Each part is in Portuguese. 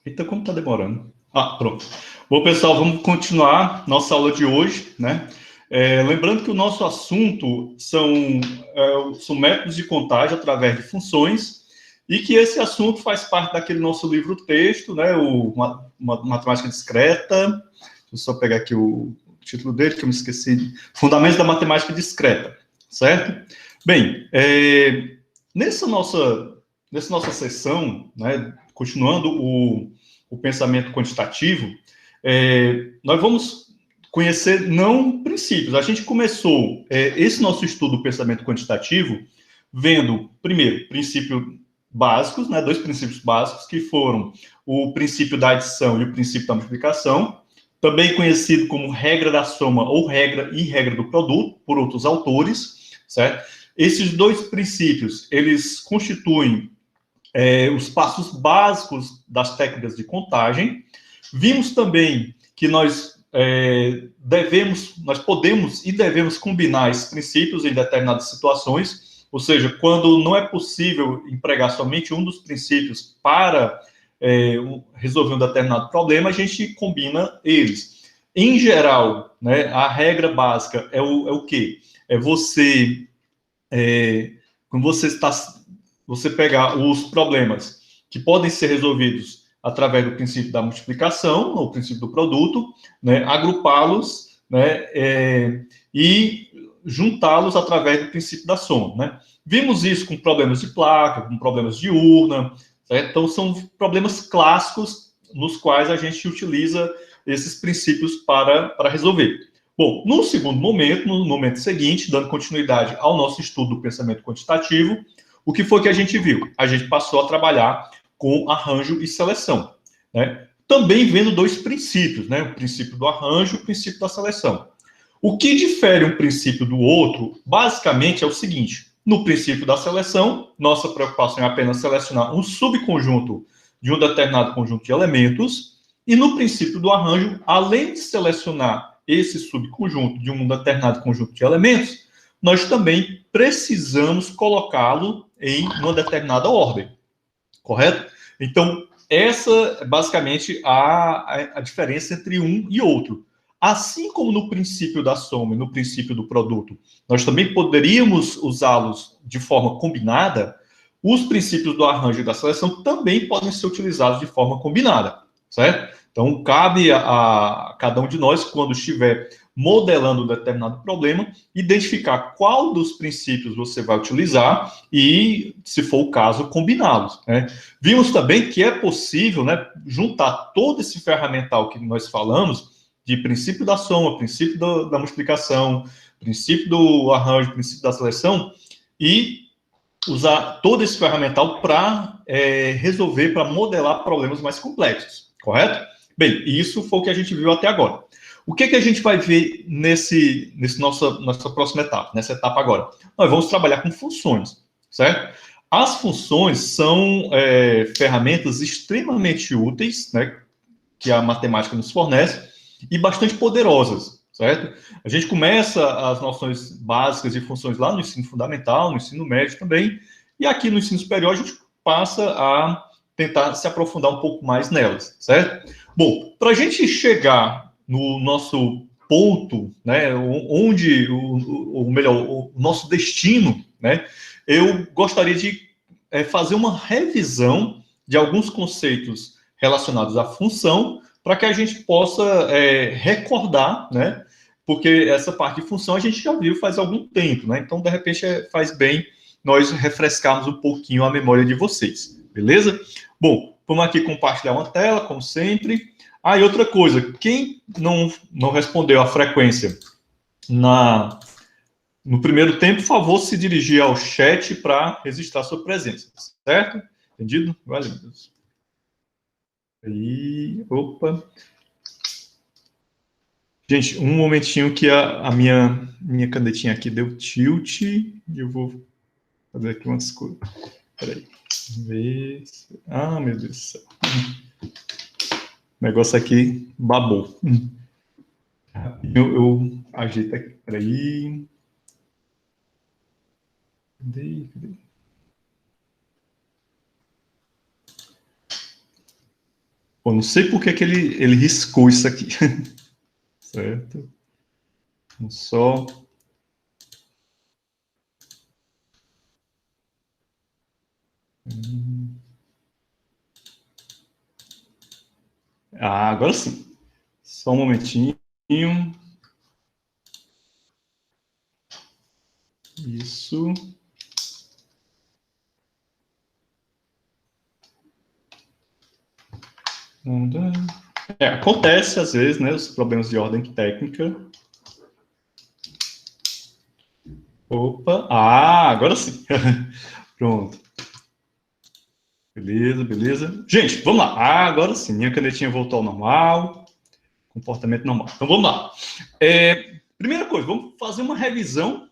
Eita, como tá demorando. Pronto. Bom, pessoal, vamos continuar nossa aula de hoje, né? Lembrando que o nosso assunto são métodos de contagem através de funções e que esse assunto faz parte daquele nosso livro-texto, né? Matemática Discreta. Deixa eu só pegar aqui o título dele, que eu me esqueci. Fundamentos da Matemática Discreta, certo? Bem, nessa nossa sessão, né, continuando o pensamento quantitativo, nós vamos conhecer não princípios. A gente começou esse nosso estudo do pensamento quantitativo vendo, primeiro, princípios básicos, né, dois princípios básicos, que foram o princípio da adição e o princípio da multiplicação, também conhecido como regra da soma ou regra e regra do produto, por outros autores, certo? Esses dois princípios, eles constituem os passos básicos das técnicas de contagem. Vimos também que nós podemos e devemos combinar esses princípios em determinadas situações, ou seja, quando não é possível empregar somente um dos princípios para resolver um determinado problema, a gente combina eles. Em geral, né, a regra básica é o quê? Quando você pegar os problemas que podem ser resolvidos através do princípio da multiplicação, ou princípio do produto, né, agrupá-los, né, e juntá-los através do princípio da soma. Né? Vimos isso com problemas de placa, com problemas de urna, certo? Então são problemas clássicos nos quais a gente utiliza esses princípios para resolver. Bom, no segundo momento, no momento seguinte, dando continuidade ao nosso estudo do pensamento quantitativo, o que foi que a gente viu? A gente passou a trabalhar com arranjo e seleção, né? Também vendo dois princípios, né? O princípio do arranjo e o princípio da seleção. O que difere um princípio do outro, basicamente, é o seguinte: no princípio da seleção, nossa preocupação é apenas selecionar um subconjunto de um determinado conjunto de elementos, e no princípio do arranjo, além de selecionar esse subconjunto de um determinado conjunto de elementos, nós também precisamos colocá-lo em uma determinada ordem, correto? Então, essa é basicamente a diferença entre um e outro. Assim como no princípio da soma e no princípio do produto, nós também poderíamos usá-los de forma combinada, os princípios do arranjo e da seleção também podem ser utilizados de forma combinada, certo? Então, cabe a cada um de nós, quando estiver modelando um determinado problema, identificar qual dos princípios você vai utilizar e, se for o caso, combiná-los, né? Vimos também que é possível, né, juntar todo esse ferramental que nós falamos, de princípio da soma, princípio da multiplicação, princípio do arranjo, princípio da seleção, e usar todo esse ferramental para resolver, para modelar problemas mais complexos, correto? Bem, isso foi o que a gente viu até agora. O que a gente vai ver nossa próxima etapa, nessa etapa agora? Nós vamos trabalhar com funções, certo? As funções são ferramentas extremamente úteis, né, que a matemática nos fornece, e bastante poderosas, certo? A gente começa as noções básicas de funções lá no ensino fundamental, no ensino médio também, e aqui no ensino superior a gente passa a tentar se aprofundar um pouco mais nelas, certo? Bom, para a gente chegar no nosso ponto, né, onde, ou melhor, o nosso destino, né, eu gostaria de fazer uma revisão de alguns conceitos relacionados à função, para que a gente possa recordar, né? Porque essa parte de função a gente já viu faz algum tempo, né? Então, de repente, faz bem nós refrescarmos um pouquinho a memória de vocês, beleza? Bom, vamos aqui compartilhar uma tela, como sempre. E outra coisa, quem não respondeu a frequência no primeiro tempo, por favor, se dirigir ao chat para registrar sua presença, certo? Entendido? Valeu, meu Deus. Aí, opa. Gente, um momentinho que a minha canetinha aqui deu tilt. E eu vou fazer aqui umas coisas. Peraí. Ver. Meu Deus do céu. O negócio aqui babou. Eu ajeito aqui. Peraí. Cadê? Pô, não sei por que ele riscou isso aqui. Certo? Só... Ah, agora sim. Só um momentinho. Isso. Acontece às vezes, né? Os problemas de ordem técnica. Opa. Ah, agora sim. Pronto. Beleza, beleza. Gente, vamos lá. Ah, agora sim. Minha canetinha voltou ao normal. Comportamento normal. Então vamos lá. Primeira coisa, vamos fazer uma revisão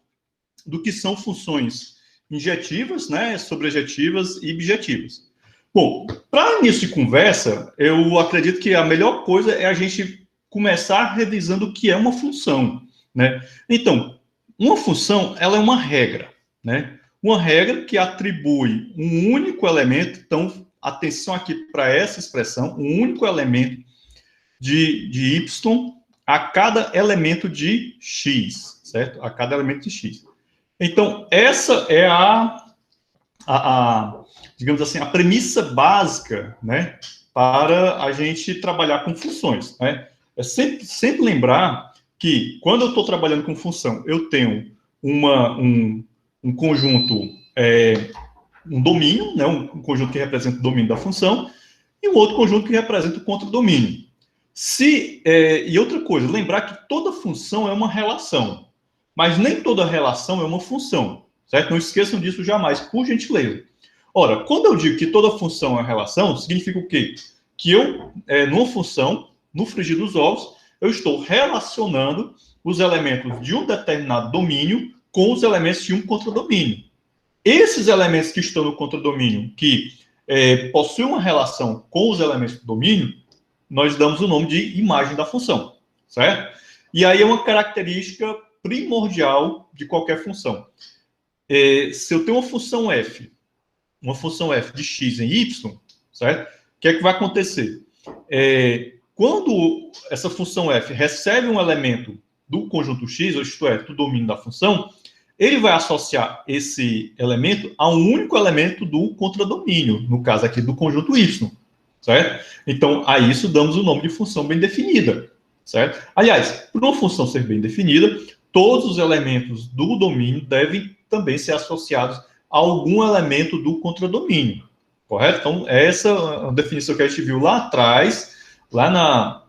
do que são funções injetivas, né, sobrejetivas e bijetivas. Bom, para início de conversa, eu acredito que a melhor coisa é a gente começar revisando o que é uma função, né? Então, uma função, ela é uma regra, né? Uma regra que atribui um único elemento, então, atenção aqui para essa expressão, um único elemento de y a cada elemento de x, certo? A cada elemento de x. Então, essa é digamos assim, a premissa básica, né, para a gente trabalhar com funções, né? É sempre lembrar que, quando eu estou trabalhando com função, eu tenho um conjunto, um domínio, né, um conjunto que representa o domínio da função, e um outro conjunto que representa o contradomínio. E outra coisa, lembrar que toda função é uma relação, mas nem toda relação é uma função, certo? Não esqueçam disso jamais, por gentileza. Ora, quando eu digo que toda função é uma relação, significa o quê? Que eu, numa função, no frigir dos ovos, eu estou relacionando os elementos de um determinado domínio com os elementos de um contradomínio. Esses elementos que estão no contradomínio, que possuem uma relação com os elementos do domínio, nós damos o nome de imagem da função, certo? E aí é uma característica primordial de qualquer função. Se eu tenho uma função f de x em y, certo? O que é que vai acontecer? Quando essa função f recebe um elemento do conjunto x, isto é, do domínio da função, ele vai associar esse elemento a um único elemento do contradomínio, no caso aqui do conjunto y, certo? Então, a isso damos o nome de função bem definida, certo? Aliás, por uma função ser bem definida, todos os elementos do domínio devem também ser associados a algum elemento do contradomínio, correto? Então, essa é a definição que a gente viu lá atrás, lá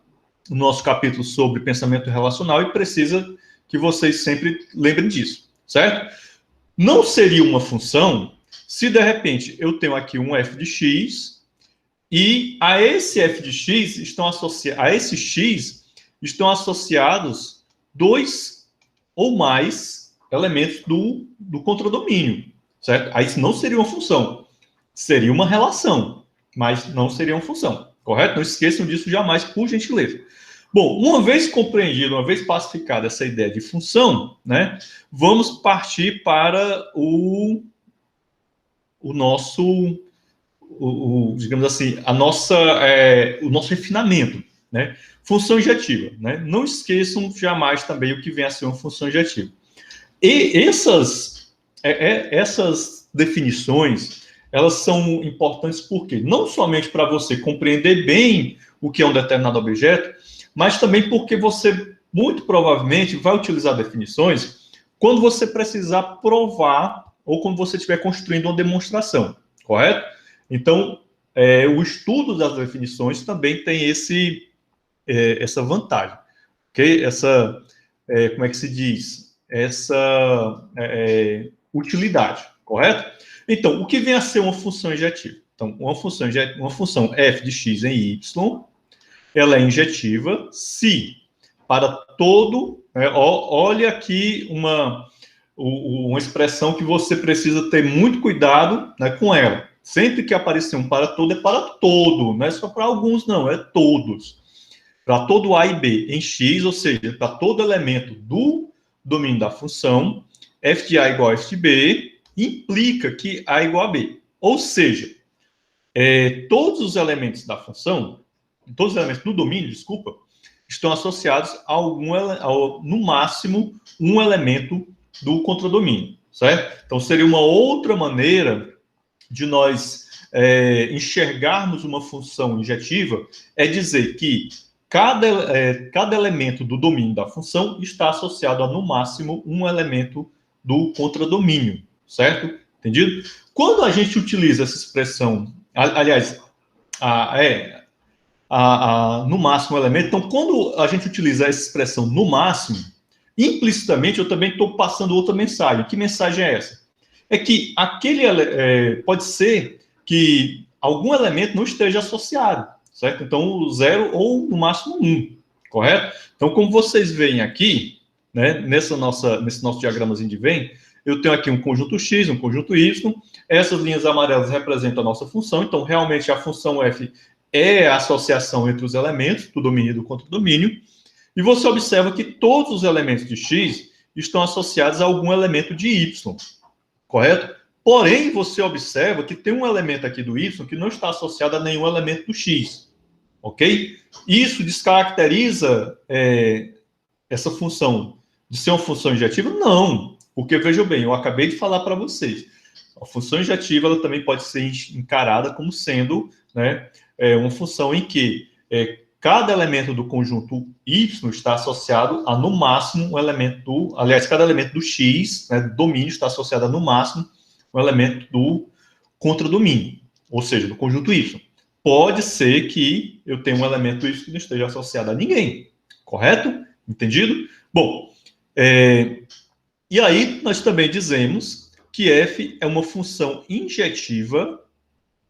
no nosso capítulo sobre pensamento relacional, e precisa que vocês sempre lembrem disso, certo? Não seria uma função se, de repente, eu tenho aqui um f de x e a esse f de x estão associados dois ou mais elementos do contradomínio, certo? Aí isso não seria uma função, seria uma relação, mas não seria uma função, correto? Não esqueçam disso jamais, por gentileza. Bom, uma vez compreendido, uma vez pacificada essa ideia de função, né, vamos partir para o nosso, digamos assim, o nosso refinamento, né? Função injetiva, né? Não esqueçam jamais também o que vem a ser uma função injetiva. E essas definições, elas são importantes porque não somente para você compreender bem o que é um determinado objeto, mas também porque você, muito provavelmente, vai utilizar definições quando você precisar provar ou quando você estiver construindo uma demonstração, correto? Então, o estudo das definições também tem essa vantagem, ok? Como é que se diz? Essa utilidade, correto? Então, o que vem a ser uma função injetiva? Então, uma função f de x em y, ela é injetiva se para todo... olha aqui uma expressão que você precisa ter muito cuidado, né, com ela. Sempre que aparecer um para todo, é para todo, não é só para alguns, não, é todos. Para todo A e B em X, ou seja, para todo elemento do domínio da função, f de A igual a f de B, implica que A é igual a B. Ou seja, todos os elementos da função, todos os elementos do domínio, desculpa, estão associados a no máximo, um elemento do contradomínio, certo? Então, seria uma outra maneira de nós enxergarmos uma função injetiva, é dizer que cada elemento do domínio da função está associado a, no máximo, um elemento do contradomínio, certo? Entendido? Quando a gente utiliza essa expressão, aliás, no máximo elemento, então, quando a gente utiliza essa expressão no máximo, implicitamente eu também estou passando outra mensagem. Que mensagem é essa? É que pode ser que algum elemento não esteja associado, certo? Então, 0 ou no máximo 1, correto? Então, como vocês veem aqui, né, nesse nosso diagramazinho de Venn, eu tenho aqui um conjunto X, um conjunto Y, essas linhas amarelas representam a nossa função, então, realmente, a função f é a associação entre os elementos do domínio e do contradomínio, e você observa que todos os elementos de X estão associados a algum elemento de Y, correto? Porém, você observa que tem um elemento aqui do Y que não está associado a nenhum elemento do X, ok? Isso descaracteriza essa função de ser uma função injetiva? Não, porque, veja bem, eu acabei de falar para vocês, a função injetiva ela também pode ser encarada como sendo, né, uma função em que cada elemento do conjunto Y está associado a, no máximo, um elemento cada elemento do X, né, do domínio, está associado a, no máximo, um elemento do contradomínio, ou seja, do conjunto Y. Pode ser que eu tenha um elemento Y que não esteja associado a ninguém, correto? Entendido? Bom, e aí nós também dizemos que f é uma função injetiva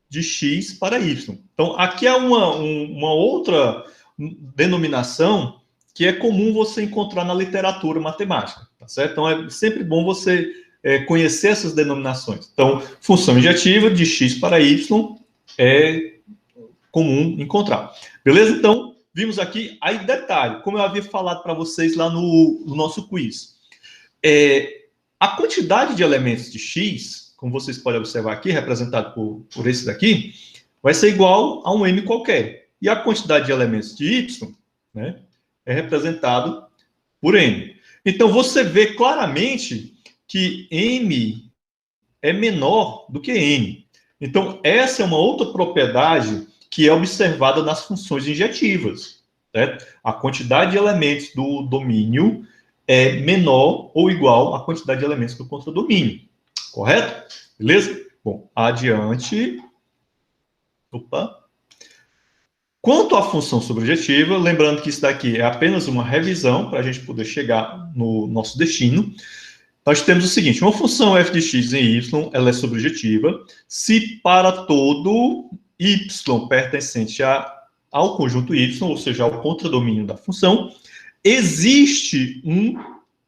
de x para y. Então, aqui é uma outra denominação que é comum você encontrar na literatura matemática, tá certo? Então, é sempre bom você conhecer essas denominações. Então, função injetiva de x para y é comum encontrar. Beleza? Então, vimos aqui, aí detalhe, como eu havia falado para vocês lá no nosso quiz. A quantidade de elementos de x, como vocês podem observar aqui, representado por esse daqui, vai ser igual a um m qualquer. E a quantidade de elementos de y, né, é representado por m. Então, você vê claramente que m é menor do que n. Então, essa é uma outra propriedade que é observada nas funções injetivas, certo? A quantidade de elementos do domínio é menor ou igual à quantidade de elementos do contradomínio, correto? Beleza? Bom, adiante. Opa. Quanto à função subjetiva, lembrando que isso daqui é apenas uma revisão para a gente poder chegar no nosso destino, nós temos o seguinte, uma função f de x em y, ela é subjetiva, se para todo y pertencente ao conjunto y, ou seja, ao contradomínio da função, existe um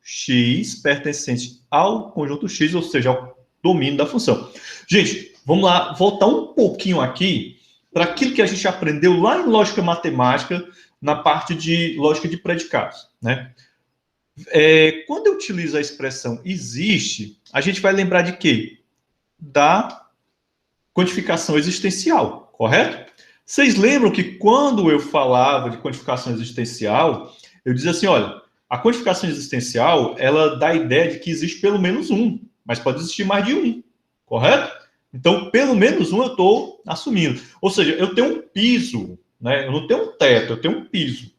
x pertencente ao conjunto x, ou seja, ao domínio da função. Gente, vamos lá, voltar um pouquinho aqui para aquilo que a gente aprendeu lá em lógica matemática, na parte de lógica de predicados, né? Quando eu utilizo a expressão existe, a gente vai lembrar de quê? Da quantificação existencial, correto? Vocês lembram que quando eu falava de quantificação existencial, eu dizia assim, olha, a quantificação existencial, ela dá a ideia de que existe pelo menos um, mas pode existir mais de um, correto? Então, pelo menos um eu estou assumindo. Ou seja, eu tenho um piso, né? Eu não tenho um teto, eu tenho um piso,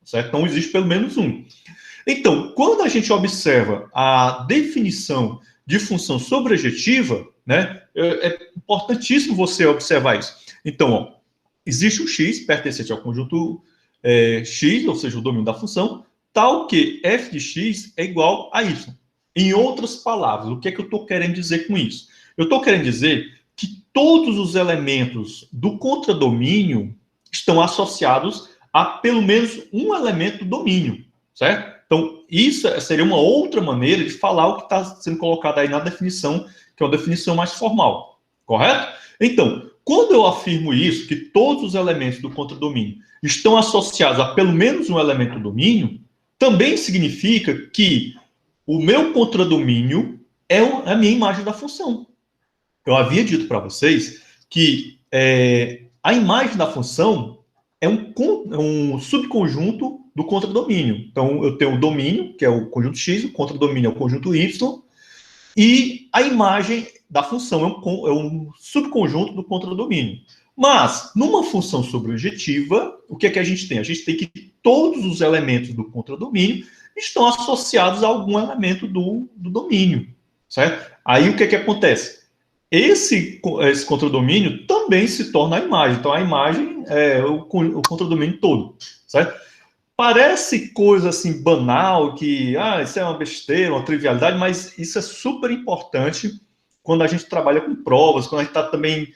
certo? Então, existe pelo menos um. Então, quando a gente observa a definição de função sobrejetiva, né, é importantíssimo você observar isso. Então, ó, existe o x pertencente ao conjunto x, ou seja, o domínio da função, tal que f de x é igual a y. Em outras palavras, o que é que eu estou querendo dizer com isso? Eu estou querendo dizer que todos os elementos do contradomínio estão associados a pelo menos um elemento do domínio, certo? Então, isso seria uma outra maneira de falar o que está sendo colocado aí na definição, que é uma definição mais formal, correto? Então, quando eu afirmo isso, que todos os elementos do contradomínio estão associados a pelo menos um elemento do domínio, também significa que o meu contradomínio é a minha imagem da função. Eu havia dito para vocês que a imagem da função é um subconjunto do contradomínio. Então, eu tenho o domínio, que é o conjunto X, o contradomínio é o conjunto Y, e a imagem da função é um subconjunto do contradomínio. Mas, numa função sobrejetiva, o que é que a gente tem? A gente tem que todos os elementos do contradomínio estão associados a algum elemento do domínio, certo? Aí, o que é que acontece? Esse contradomínio também se torna a imagem. Então, a imagem é o contradomínio todo, certo? Parece coisa assim banal, que isso é uma besteira, uma trivialidade, mas isso é super importante quando a gente trabalha com provas, quando a gente está também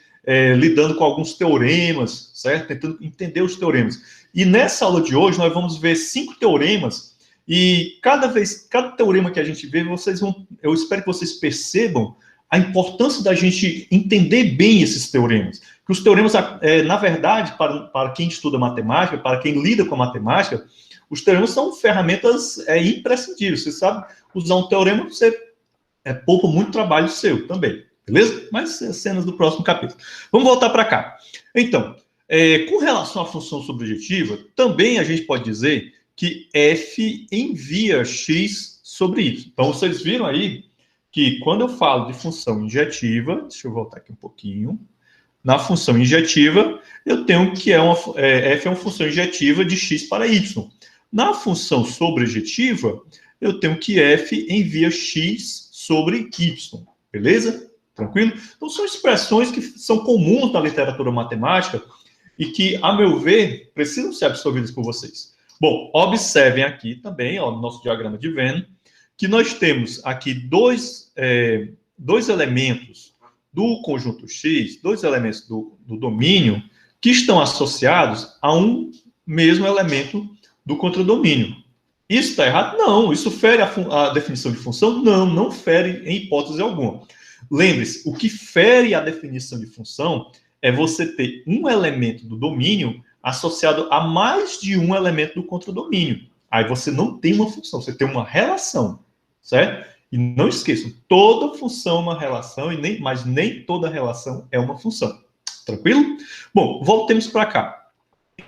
lidando com alguns teoremas, certo? Tentando entender os teoremas. E nessa aula de hoje nós vamos ver 5 teoremas, e cada teorema que a gente vê, eu espero que vocês percebam a importância da gente entender bem esses teoremas. Que os teoremas, na verdade, para quem estuda matemática, para quem lida com a matemática, os teoremas são ferramentas imprescindíveis. Você sabe usar um teorema, você poupa muito trabalho seu também, beleza? Mas cenas do próximo capítulo. Vamos voltar para cá. Então, com relação à função sobrejetiva, também a gente pode dizer que f envia x sobre y. Então, vocês viram aí que quando eu falo de função injetiva, deixa eu voltar aqui um pouquinho, na função injetiva, eu tenho que f é uma função injetiva de x para y. Na função sobrejetiva, eu tenho que f envia x sobre y, beleza? Tranquilo? Então, são expressões que são comuns na literatura matemática e que, a meu ver, precisam ser absorvidas por vocês. Bom, observem aqui também, ó, no nosso diagrama de Venn, que nós temos aqui dois elementos do conjunto X, dois elementos do domínio, que estão associados a um mesmo elemento do contradomínio. Isso está errado? Não. Isso fere a definição de função? Não, não fere em hipótese alguma. Lembre-se, o que fere a definição de função é você ter um elemento do domínio associado a mais de um elemento do contradomínio. Aí você não tem uma função, você tem uma relação, certo? E não esqueçam, toda função é uma relação, mas nem toda relação é uma função. Tranquilo? Bom, voltemos para cá.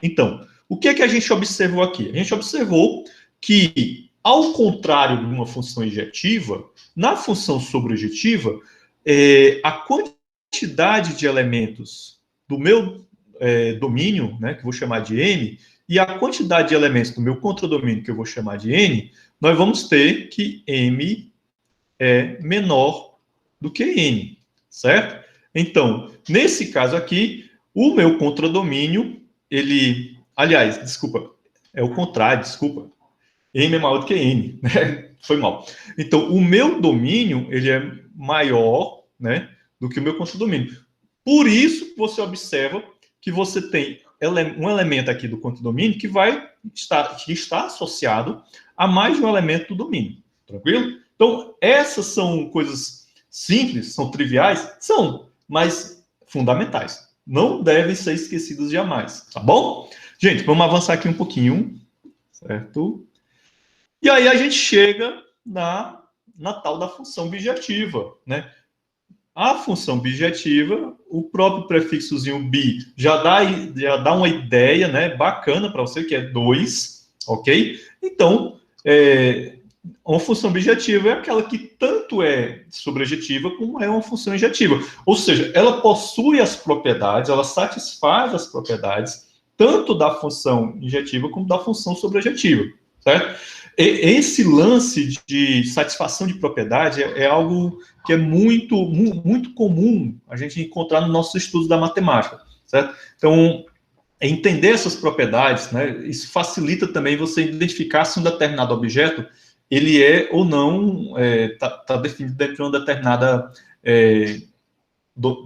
Então, o que é que a gente observou aqui? A gente observou que, ao contrário de uma função injetiva, na função sobrejetiva, a quantidade de elementos do meu domínio, né, que eu vou chamar de M, e a quantidade de elementos do meu contradomínio, que eu vou chamar de N, nós vamos ter que M é menor do que N, certo? Então, nesse caso aqui, o meu contradomínio, aliás, desculpa, é o contrário, desculpa. M é maior do que N, né? Foi mal. Então, o meu domínio, ele é maior, né, do que o meu contradomínio. Por isso, você observa que você tem um elemento aqui do contradomínio que está associado a mais de um elemento do domínio. Tranquilo? Então, essas são coisas simples, são triviais? São, mas fundamentais. Não devem ser esquecidas jamais, tá bom? Gente, vamos avançar aqui um pouquinho, certo? E aí a gente chega na tal da função bijetiva, né? A função bijetiva, o próprio prefixozinho bi já dá uma ideia, né, bacana para você, que é 2, ok? Então, uma função bijetiva é aquela que tanto é sobrejetiva como é uma função injetiva. Ou seja, ela possui as propriedades, ela satisfaz as propriedades tanto da função injetiva como da função sobrejetiva, certo? Esse lance de satisfação de propriedade é algo que é muito, muito comum a gente encontrar nos nossos estudos da matemática, certo? Então, entender essas propriedades, né, isso facilita também você identificar se um determinado objeto ele é ou não tá definido dentro de uma determinada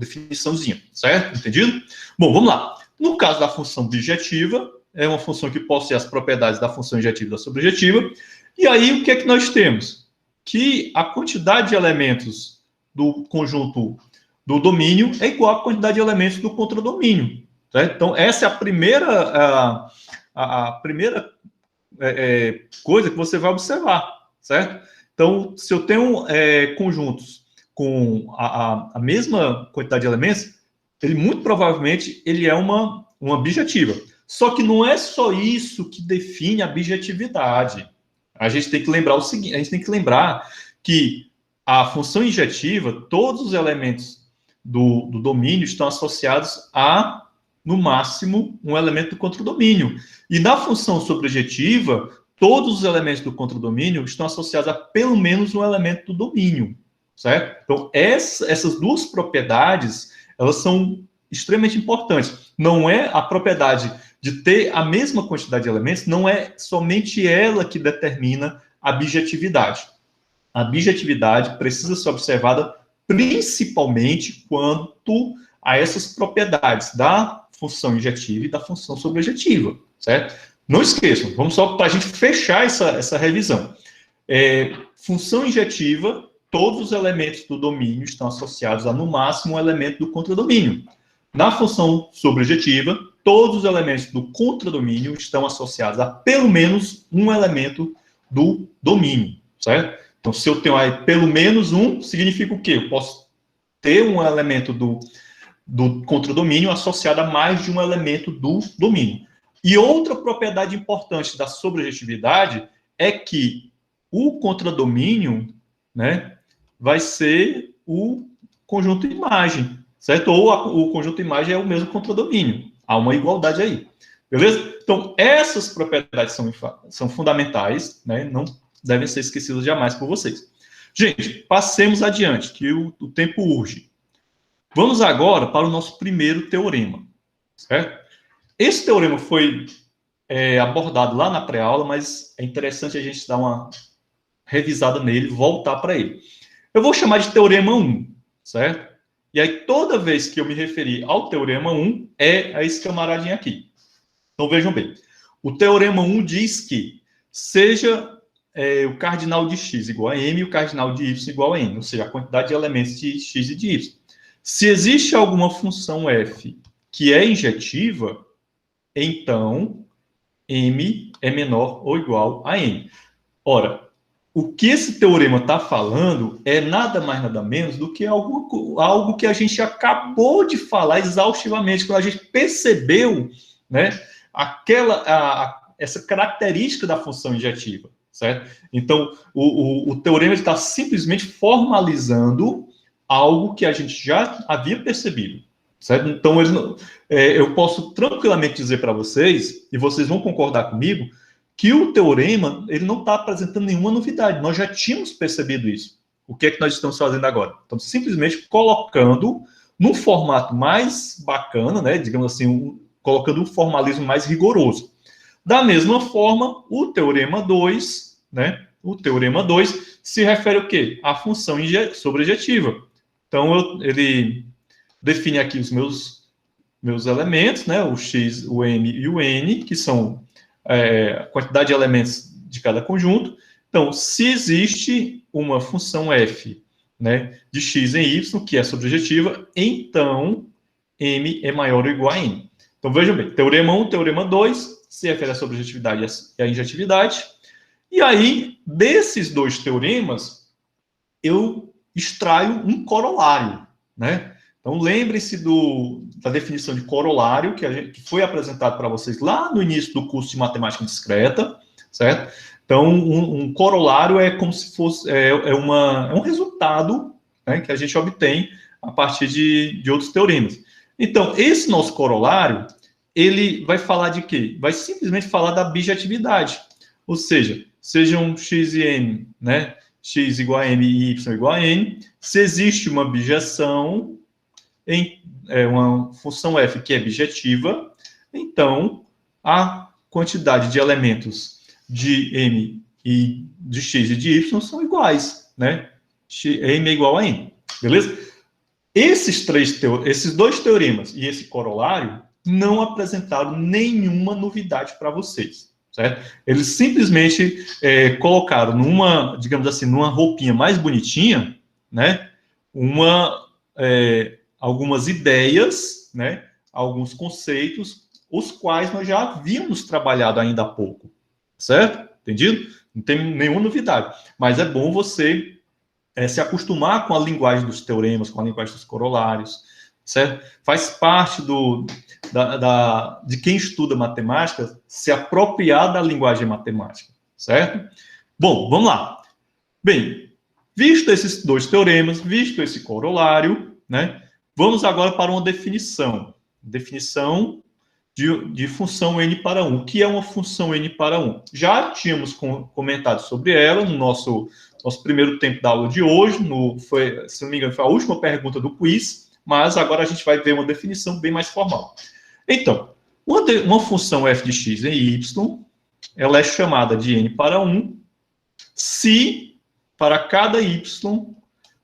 definiçãozinha, certo? Entendido? Bom, vamos lá. No caso da função bijetiva, é uma função que possui as propriedades da função injetiva e da sobrejetiva. E aí, o que é que nós temos? Que a quantidade de elementos do conjunto do domínio é igual à quantidade de elementos do contradomínio. Certo? Então, essa é a primeira coisa que você vai observar, certo? Então, se eu tenho conjuntos com a mesma quantidade de elementos, ele muito provavelmente ele é uma bijetiva. Só que não é só isso que define a bijetividade. A gente tem que lembrar o seguinte, a gente tem que lembrar que a função injetiva, todos os elementos do domínio estão associados a, no máximo, um elemento do contradomínio. E na função sobrejetiva, todos os elementos do contradomínio estão associados a pelo menos um elemento do domínio, certo? Então, essas duas propriedades, elas são extremamente importantes. Não é a propriedade de ter a mesma quantidade de elementos, não é somente ela que determina a bijetividade. A bijetividade precisa ser observada principalmente quanto a essas propriedades da função injetiva e da função sobrejetiva, certo? Não esqueçam, vamos só para a gente fechar essa revisão. Função injetiva, todos os elementos do domínio estão associados a, no máximo, um elemento do contradomínio. Na função sobrejetiva, todos os elementos do contradomínio estão associados a pelo menos um elemento do domínio, certo? Então, se eu tenho aí pelo menos um, significa o quê? Eu posso ter um elemento do contradomínio associado a mais de um elemento do domínio. E outra propriedade importante da sobrejetividade é que o contradomínio, né, vai ser o conjunto imagem, certo? Ou o conjunto imagem é o mesmo contradomínio. Há uma igualdade aí, beleza? Então, essas propriedades são fundamentais, né? Não devem ser esquecidas jamais por vocês. Gente, passemos adiante, que o tempo urge. Vamos agora para o nosso primeiro teorema, certo? Esse teorema foi abordado lá na pré-aula, mas é interessante a gente dar uma revisada nele, voltar para ele. Eu vou chamar de teorema 1, certo? E aí, toda vez que eu me referir ao teorema 1, é a esse camaradinho aqui. Então, vejam bem. O teorema 1 diz que seja o cardinal de x igual a m e o cardinal de y igual a n, ou seja, a quantidade de elementos de x e de y. Se existe alguma função f que é injetiva, então m é menor ou igual a n. Ora, o que esse teorema está falando é nada mais, nada menos do que algo que a gente acabou de falar exaustivamente, quando a gente percebeu, né, essa característica da função injetiva, certo? Então, o teorema está simplesmente formalizando algo que a gente já havia percebido, certo? Então, eu posso tranquilamente dizer para vocês, e vocês vão concordar comigo, que o teorema ele não está apresentando nenhuma novidade. Nós já tínhamos percebido isso. O que é que nós estamos fazendo agora? Estamos simplesmente colocando num formato mais bacana, né? Digamos assim, colocando um formalismo mais rigoroso. Da mesma forma, o teorema 2, né? O teorema 2 se refere ao quê? À função sobrejetiva. Então, ele define aqui os meus elementos, né? O x, o m e o n, que são a quantidade de elementos de cada conjunto. Então, se existe uma função f, né, de x em y, que é sobrejetiva, então m é maior ou igual a n. Então, vejam bem, teorema 1, teorema 2, se refere à sobrejetividade e à injetividade. E aí, desses dois teoremas, eu extraio um corolário, né? Então, lembre-se da definição de corolário, que foi apresentado para vocês lá no início do curso de matemática discreta, certo? Então, um corolário é como se fosse um resultado, né, que a gente obtém a partir de outros teoremas. Então, esse nosso corolário, ele vai falar de quê? Vai simplesmente falar da bijetividade. Ou seja, sejam x e m, né? X igual a m e y igual a n. Se existe uma bijeção em uma função f que é bijetiva, então a quantidade de elementos de m e de x e de y são iguais, né? M é igual a n, beleza? Esses dois teoremas e esse corolário não apresentaram nenhuma novidade para vocês, certo? Eles simplesmente colocaram digamos assim, numa roupinha mais bonitinha, né? Algumas ideias, né? Alguns conceitos, os quais nós já havíamos trabalhado ainda há pouco, certo? Entendido? Não tem nenhuma novidade, mas é bom você se acostumar com a linguagem dos teoremas, com a linguagem dos corolários, certo? Faz parte de quem estuda matemática se apropriar da linguagem matemática, certo? Bom, vamos lá. Bem, visto esses dois teoremas, visto esse corolário, né, vamos agora para uma definição. Definição de função n para 1. O que é uma função n para 1? Já tínhamos comentado sobre ela no nosso primeiro tempo da aula de hoje, se não me engano, foi a última pergunta do quiz, mas agora a gente vai ver uma definição bem mais formal. Então, uma função f de x em y, ela é chamada de n para 1, se para cada y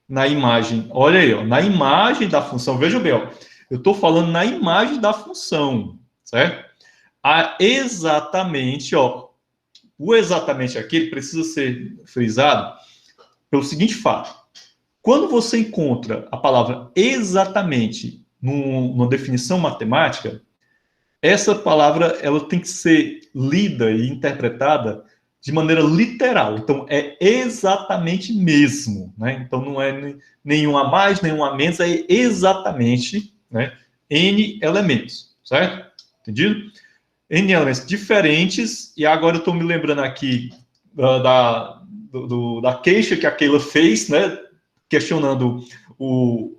na imagem, olha aí, ó, na imagem da função, veja bem, ó, eu estou falando na imagem da função, certo? Exatamente, ó, o exatamente aqui ele precisa ser frisado pelo seguinte fato. Quando você encontra a palavra exatamente numa definição matemática, essa palavra ela tem que ser lida e interpretada de maneira literal. Então, é exatamente mesmo, né? Então, não é nenhum a mais, nenhum a menos, é exatamente, né, n elementos, certo? Entendido? N elementos diferentes, e agora eu estou me lembrando aqui da queixa que a Keila fez, né, questionando o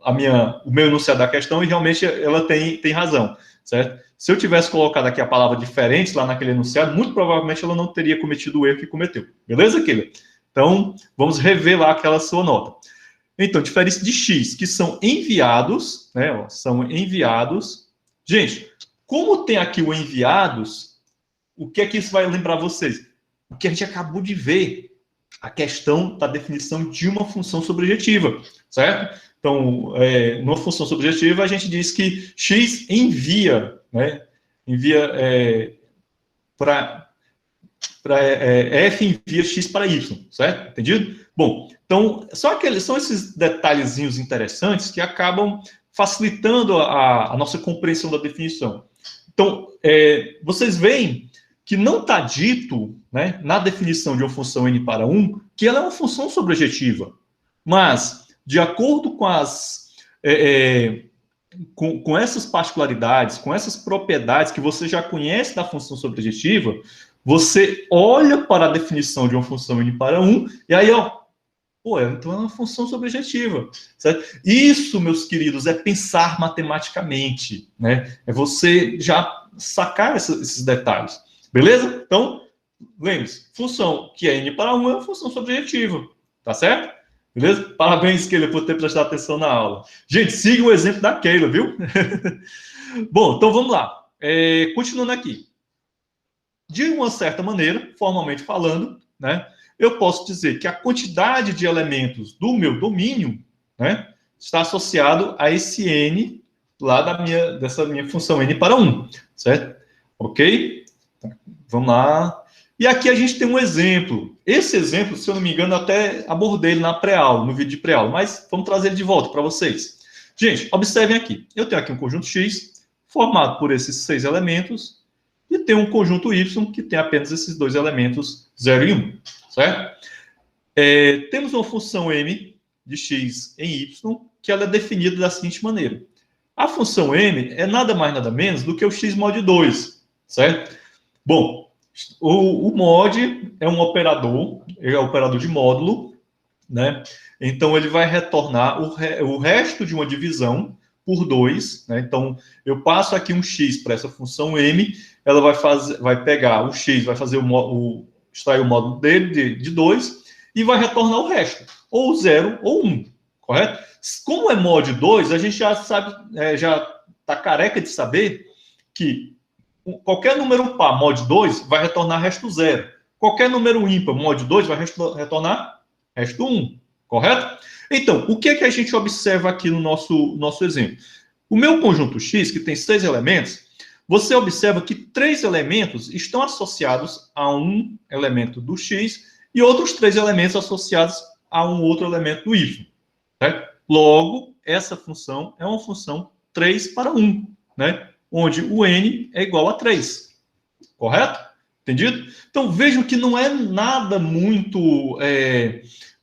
meu enunciado da questão, e realmente ela tem razão, certo? Se eu tivesse colocado aqui a palavra diferente lá naquele enunciado, muito provavelmente ela não teria cometido o erro que cometeu. Beleza, Keila? Então, vamos rever lá aquela sua nota. Então, diferença de x, que são enviados, né, ó, são enviados. Gente, como tem aqui o enviados, o que é que isso vai lembrar vocês? O que a gente acabou de ver, a questão da definição de uma função sobrejetiva, certo? Então, numa função sobrejetiva, a gente diz que x envia, né? F envia x para y, certo? Entendido? Bom, então, são esses detalhezinhos interessantes que acabam facilitando a nossa compreensão da definição. Então, vocês veem que não está dito, né, na definição de uma função n para 1 que ela é uma função sobrejetiva. Mas, de acordo com com essas particularidades, com essas propriedades que você já conhece da função sobrejetiva, você olha para a definição de uma função n para 1 e aí, ó, então é uma função sobrejetiva, certo? Isso, meus queridos, é pensar matematicamente, né? É você já sacar esses detalhes, beleza? Então, lembre-se, função que é n para 1 é uma função sobrejetiva, tá certo? Beleza? Parabéns, Keila, por ter prestado atenção na aula. Gente, siga o exemplo da Keila, viu? Bom, então vamos lá. Continuando aqui. De uma certa maneira, formalmente falando, né, eu posso dizer que a quantidade de elementos do meu domínio, né, está associado a esse n lá dessa minha função n para 1, certo? Ok? Vamos lá. E aqui a gente tem um exemplo. Esse exemplo, se eu não me engano, até abordei ele na pré-aula, no vídeo de pré-aula, mas vamos trazer ele de volta para vocês. Gente, observem aqui. Eu tenho aqui um conjunto X, formado por esses 6 elementos, e tem um conjunto Y, que tem apenas esses 2 elementos, 0 e 1, certo? Temos uma função m de x em y, que ela é definida da seguinte maneira. A função m é nada mais, nada menos do que o x mod 2, certo? Bom, o mod é um operador, é um operador de módulo, né? Então, ele vai retornar o resto de uma divisão por 2, né? Então, eu passo aqui um x para essa função m, ela vai pegar o x, vai fazer extrair o módulo dele de 2 e vai retornar o resto, ou 0 ou 1, correto? Como é mod 2, a gente já sabe, já está careca de saber que qualquer número par mod 2 vai retornar resto 0. Qualquer número ímpar mod 2 vai retornar resto 1, correto? Então, o que é que a gente observa aqui no nosso exemplo? O meu conjunto X, que tem 6 elementos, você observa que 3 elementos estão associados a um elemento do X e outros 3 elementos associados a um outro elemento do Y. Certo? Logo, essa função é uma função 3 para 1, né? Onde o n é igual a 3. Correto? Entendido? Então, vejam que não é nada muito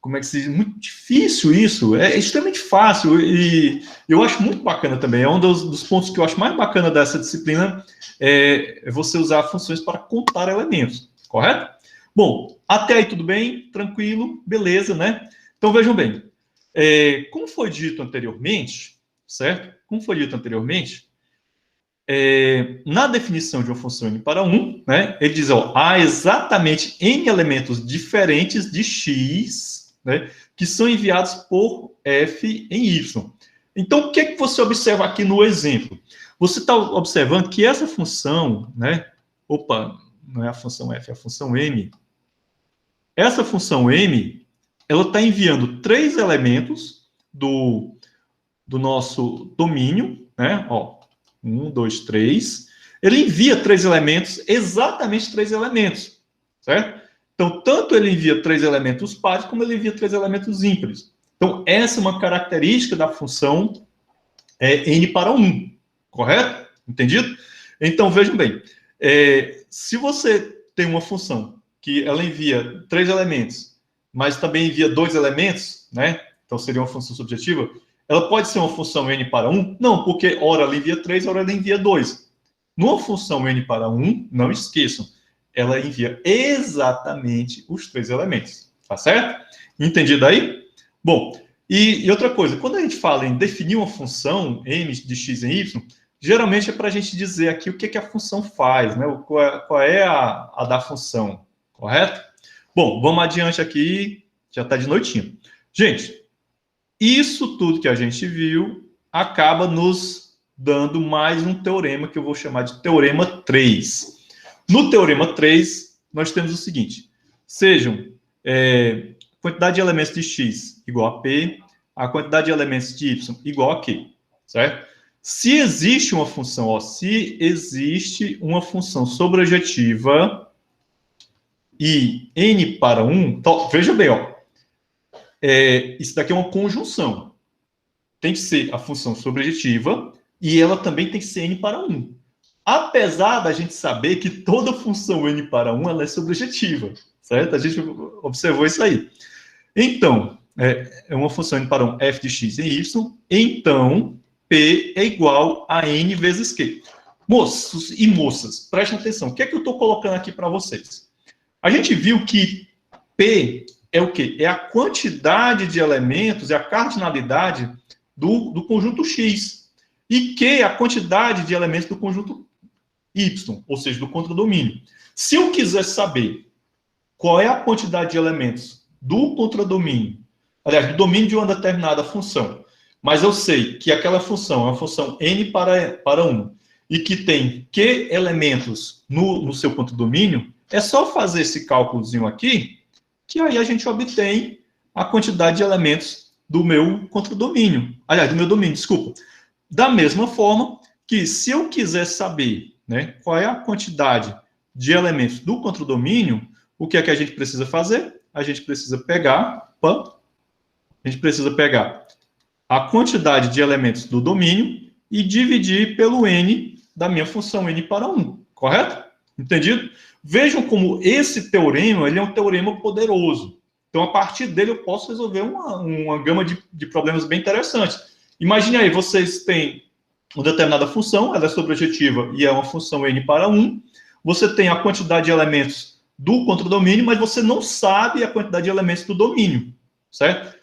como é que se diz? Muito difícil isso, é extremamente fácil e eu acho muito bacana também. É um dos pontos que eu acho mais bacana dessa disciplina é você usar funções para contar elementos, correto? Bom, até aí tudo bem, tranquilo, beleza, né? Então vejam bem, como foi dito anteriormente, certo? Como foi dito anteriormente, na definição de uma função n para 1, né, ele diz, ó, há exatamente n elementos diferentes de x, né, que são enviados por f em y. Então, o que é que você observa aqui no exemplo? Você está observando que essa função, né, não é a função f, é a função m. Essa função m, ela está enviando 3 elementos do nosso domínio, né, ó, 1, 2, 3. Ele envia 3 elementos, exatamente 3 elementos, certo? Então, tanto ele envia 3 elementos pares, como ele envia 3 elementos ímpares. Então, essa é uma característica da função n para 1, correto? Entendido? Então, vejam bem, se você tem uma função que ela envia 3 elementos, mas também envia 2 elementos, né? Então, seria uma função subjetiva. Ela pode ser uma função n para 1? Não, porque ora ela envia 3, ora ela envia 2. Numa função n para 1, não esqueçam, ela envia exatamente os 3 elementos. Tá certo? Entendido aí? Bom, e outra coisa, quando a gente fala em definir uma função n de x em y, geralmente é para a gente dizer aqui o que a função faz, né? Qual é a da função, correto? Bom, vamos adiante aqui, já está de noitinha. Gente, isso tudo que a gente viu acaba nos dando mais um teorema que eu vou chamar de teorema 3. No teorema 3, nós temos o seguinte: sejam quantidade de elementos de x igual a p, a quantidade de elementos de y igual a q, certo? Se existe uma função, se existe uma função sobrejetiva e n para 1, então, veja bem, isso daqui é uma conjunção. Tem que ser a função sobrejetiva e ela também tem que ser n para 1. Apesar da gente saber que toda função n para 1 ela é sobrejetiva, certo? A gente observou isso aí. Então, é uma função n para 1 f de x em y, então p é igual a n vezes q. Moços e moças, prestem atenção. O que é que eu estou colocando aqui para vocês? A gente viu que p é o quê? É a quantidade de elementos, é a cardinalidade do conjunto X. E Q é a quantidade de elementos do conjunto Y, ou seja, do contradomínio. Se eu quiser saber qual é a quantidade de elementos do contradomínio, aliás, do domínio de uma determinada função, mas eu sei que aquela função é uma função n para 1 e que tem Q elementos no seu contradomínio, é só fazer esse cálculozinho aqui, que aí a gente obtém a quantidade de elementos do meu contradomínio. Aliás, do meu domínio, desculpa. Da mesma forma que se eu quiser saber, né, qual é a quantidade de elementos do contradomínio, o que é que a gente precisa fazer? A gente precisa pegar a quantidade de elementos do domínio e dividir pelo n da minha função n para 1, correto? Entendido? Vejam como esse teorema ele é um teorema poderoso. Então, a partir dele, eu posso resolver uma gama de problemas bem interessantes. Imagine aí, vocês têm uma determinada função, ela é sobrejetiva e é uma função n para 1. Você tem a quantidade de elementos do contradomínio, mas você não sabe a quantidade de elementos do domínio, certo?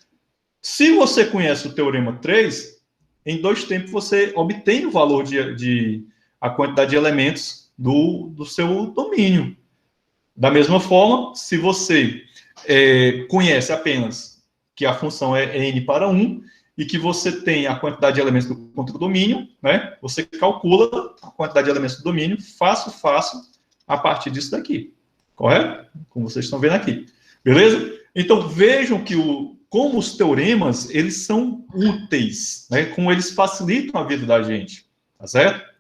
Se você conhece o teorema 3, em 2 tempos você obtém o valor a quantidade de elementos do seu domínio. Da mesma forma, se você conhece apenas que a função é n para 1 e que você tem a quantidade de elementos do contradomínio, né? Você calcula a quantidade de elementos do domínio fácil, a partir disso daqui. Correto? Como vocês estão vendo aqui. Beleza? Então, vejam que como os teoremas, eles são úteis, né? Como eles facilitam a vida da gente. Tá certo?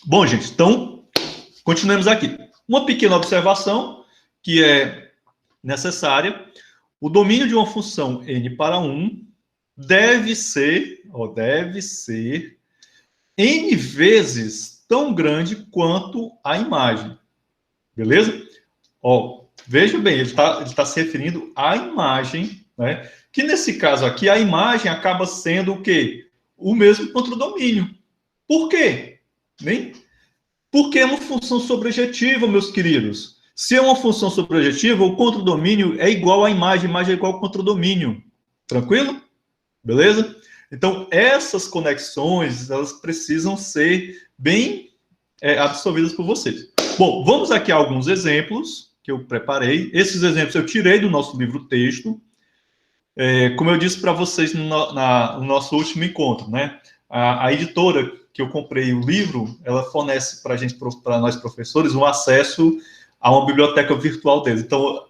Bom, gente, então, continuemos aqui. Uma pequena observação que é necessária. O domínio de uma função n para 1 deve ser n vezes tão grande quanto a imagem. Beleza? Ó, veja bem, ele tá se referindo à imagem, né? Que nesse caso aqui, a imagem acaba sendo o quê? O mesmo contradomínio. Por quê? Nem? Porque é uma função sobrejetiva, meus queridos. Se é uma função sobrejetiva, o contradomínio é igual à imagem é igual ao contradomínio. Tranquilo? Beleza? Então, essas conexões, elas precisam ser bem absorvidas por vocês. Bom, vamos aqui a alguns exemplos que eu preparei. Esses exemplos eu tirei do nosso livro-texto. Como eu disse para vocês no nosso último encontro, né? A editora que eu comprei o livro, ela fornece para nós professores, um acesso a uma biblioteca virtual deles. Então,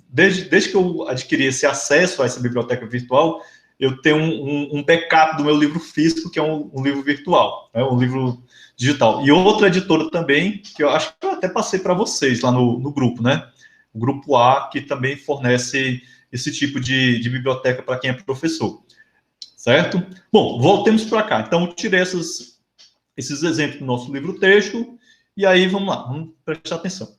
desde que eu adquiri esse acesso a essa biblioteca virtual, eu tenho um backup do meu livro físico, que é um livro virtual, né? Um livro digital. E outra editora também, que eu acho que eu até passei para vocês lá no grupo, né? O Grupo A, que também fornece esse tipo de biblioteca para quem é professor, certo? Bom, voltemos para cá. Então, eu tirei esses exemplos do nosso livro-texto, e aí, vamos lá, vamos prestar atenção.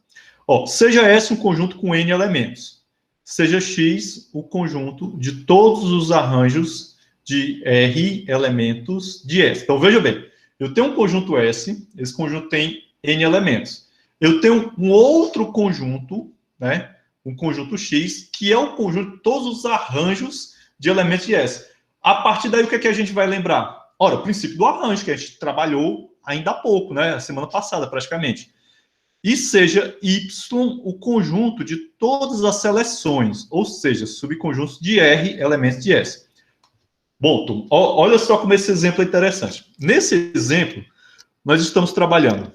Ó, seja S um conjunto com N elementos, seja X o conjunto de todos os arranjos de R elementos de S. Então, veja bem, eu tenho um conjunto S, esse conjunto tem N elementos. Eu tenho um outro conjunto, né? Um conjunto X, que é o conjunto de todos os arranjos de elementos de S. A partir daí, o que é que a gente vai lembrar? Ora, o princípio do arranjo, que a gente trabalhou ainda há pouco, né? A semana passada, praticamente. E seja Y o conjunto de todas as seleções, ou seja, subconjuntos de R elementos de S. Bom, Tom, olha só como esse exemplo é interessante. Nesse exemplo, nós estamos trabalhando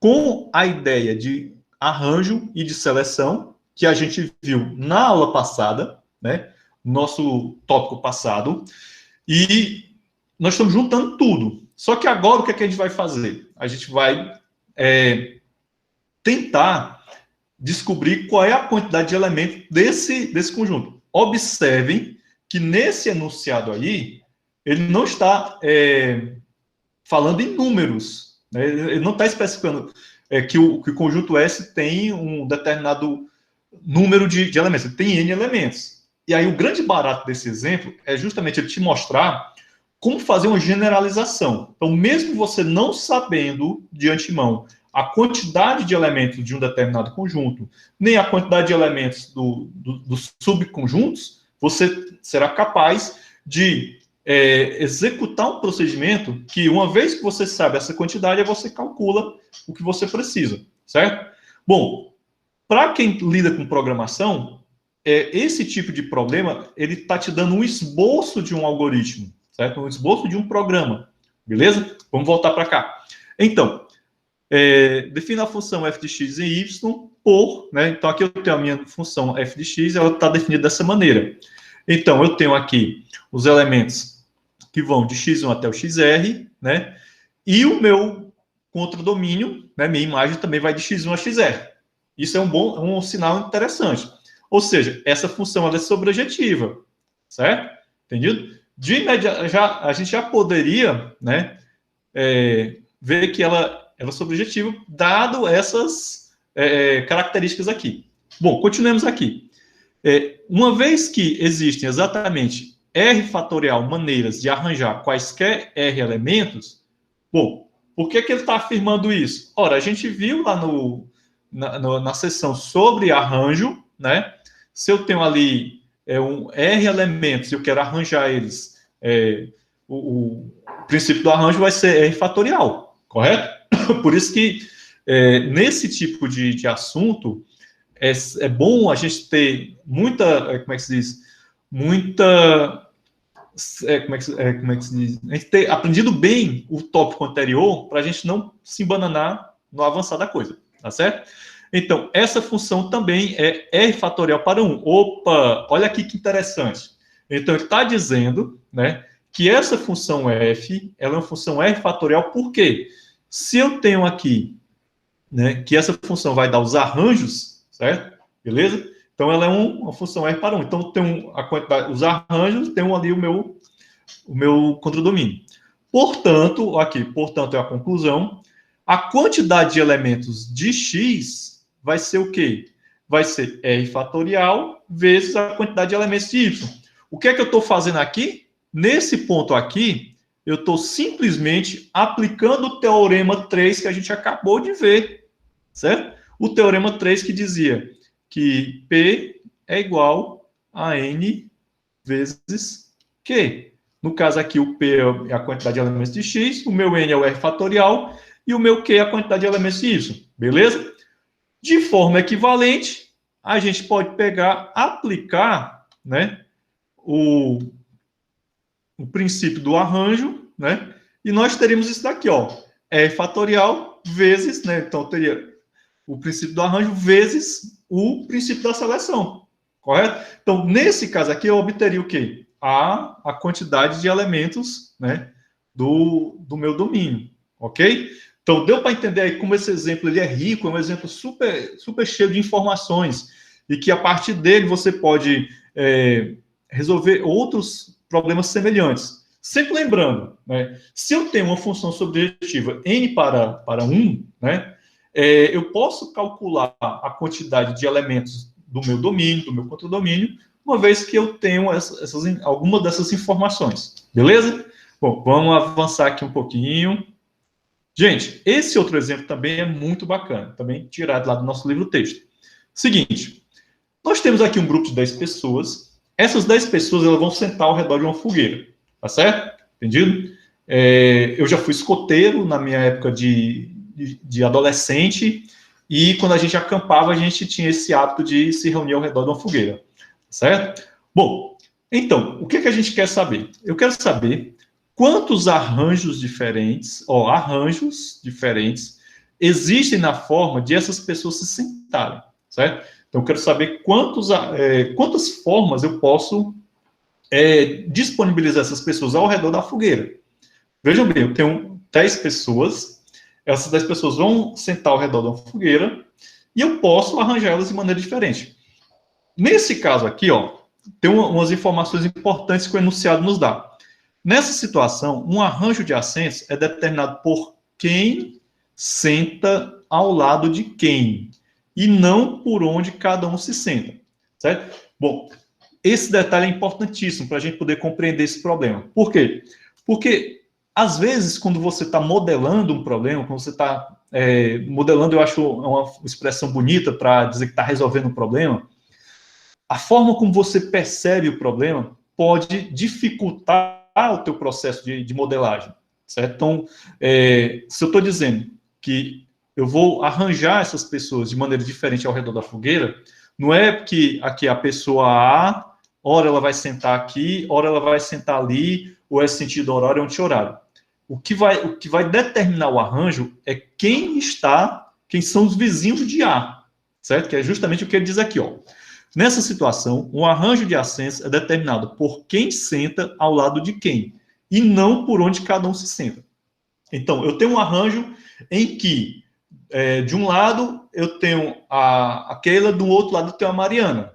com a ideia de arranjo e de seleção, que a gente viu na aula passada, né? Nosso tópico passado, e nós estamos juntando tudo. Só que agora o que é que a gente vai fazer? A gente vai tentar descobrir qual é a quantidade de elementos desse conjunto. Observem que nesse enunciado aí, ele não está falando em números, né? Ele não está especificando que o conjunto S tem um determinado número de elementos, ele tem N elementos. E aí o grande barato desse exemplo é justamente ele te mostrar como fazer uma generalização. Então, mesmo você não sabendo de antemão a quantidade de elementos de um determinado conjunto, nem a quantidade de elementos dos subconjuntos, você será capaz de executar um procedimento que, uma vez que você sabe essa quantidade, você calcula o que você precisa, certo? Bom, para quem lida com programação, esse tipo de problema, ele está te dando um esboço de um algoritmo, certo? Um esboço de um programa, beleza? Vamos voltar para cá. Então, defina a função f de x em y por, né? Então, aqui eu tenho a minha função f de x, ela está definida dessa maneira. Então, eu tenho aqui os elementos que vão de x1 até o xr, né? E o meu contradomínio, né? Minha imagem também vai de x1 a xr. Isso é um sinal interessante. Ou seja, essa função ela é sobrejetiva, certo? Entendido? De imediato, a gente já poderia, né, ver que ela é sobrejetiva, dado essas características aqui. Bom, continuemos aqui. Uma vez que existem exatamente R fatorial maneiras de arranjar quaisquer R elementos, bom, por que ele está afirmando isso? Ora, a gente viu lá na seção sobre arranjo, né? Se eu tenho ali um R elementos e eu quero arranjar eles, o princípio do arranjo vai ser R fatorial, correto? Por isso que nesse tipo de assunto é bom a gente ter muita, como é que se diz? Muita, como é que se diz? A gente ter aprendido bem o tópico anterior para a gente não se embananar no avançar da coisa, tá certo? Então, essa função também é R fatorial para 1. Opa, olha aqui que interessante. Então, ele está dizendo, né, que essa função f, ela é uma função R fatorial, por quê? Se eu tenho aqui, né, que essa função vai dar os arranjos, certo? Beleza? Então, ela é uma função R para 1. Então, tem a quantidade, os arranjos, tem ali o meu contradomínio. Portanto, aqui, portanto, é a conclusão. A quantidade de elementos de X, vai ser o quê? Vai ser R fatorial vezes a quantidade de elementos de Y. O que é que eu estou fazendo aqui? Nesse ponto aqui, eu estou simplesmente aplicando o teorema 3 que a gente acabou de ver, certo? O teorema 3 que dizia que P é igual a N vezes Q. No caso aqui, o P é a quantidade de elementos de X, o meu N é o R fatorial e o meu Q é a quantidade de elementos de Y, beleza? De forma equivalente, a gente pode pegar, aplicar, né, o princípio do arranjo, né, e nós teríamos isso daqui, ó, R fatorial vezes, né, então teria o princípio do arranjo vezes o princípio da seleção, correto? Então, nesse caso aqui, eu obteria o quê? A quantidade de elementos, né, do meu domínio, ok? Então, deu para entender aí como esse exemplo ele é rico, é um exemplo super, super cheio de informações, e que a partir dele você pode resolver outros problemas semelhantes. Sempre lembrando, né, se eu tenho uma função subjetiva n para 1, né, eu posso calcular a quantidade de elementos do meu domínio, do meu contradomínio, uma vez que eu tenho alguma dessas informações. Beleza? Bom, vamos avançar aqui um pouquinho. Gente, esse outro exemplo também é muito bacana, também tirado lá do nosso livro-texto. Seguinte, nós temos aqui um grupo de 10 pessoas. Essas 10 pessoas elas vão sentar ao redor de uma fogueira, tá certo? Entendido? Eu já fui escoteiro na minha época de adolescente, e quando a gente acampava, a gente tinha esse hábito de se reunir ao redor de uma fogueira, certo? Bom, então, o que a gente quer saber? Eu quero saber quantos arranjos diferentes existem na forma de essas pessoas se sentarem, certo? Então, eu quero saber quantas formas eu posso disponibilizar essas pessoas ao redor da fogueira. Vejam bem, eu tenho 10 pessoas, essas 10 pessoas vão sentar ao redor da fogueira e eu posso arranjá-las de maneira diferente. Nesse caso aqui, ó, tem umas informações importantes que o enunciado nos dá. Nessa situação, um arranjo de assentos é determinado por quem senta ao lado de quem, e não por onde cada um se senta, certo? Bom, esse detalhe é importantíssimo para a gente poder compreender esse problema. Por quê? Porque às vezes, quando você está modelando um problema, quando você está modelando, eu acho uma expressão bonita para dizer que está resolvendo um problema, a forma como você percebe o problema pode dificultar o teu processo de modelagem, certo? Então, se eu estou dizendo que eu vou arranjar essas pessoas de maneira diferente ao redor da fogueira, não é que aqui a pessoa A, ora ela vai sentar aqui, ora ela vai sentar ali, ou é sentido horário ou anti-horário. O que vai determinar o arranjo é quem são os vizinhos de A, certo? Que é justamente o que ele diz aqui, ó. Nessa situação, um arranjo de assentos é determinado por quem senta ao lado de quem, e não por onde cada um se senta. Então, eu tenho um arranjo em que, de um lado, eu tenho a Keila, do outro lado eu tenho a Mariana.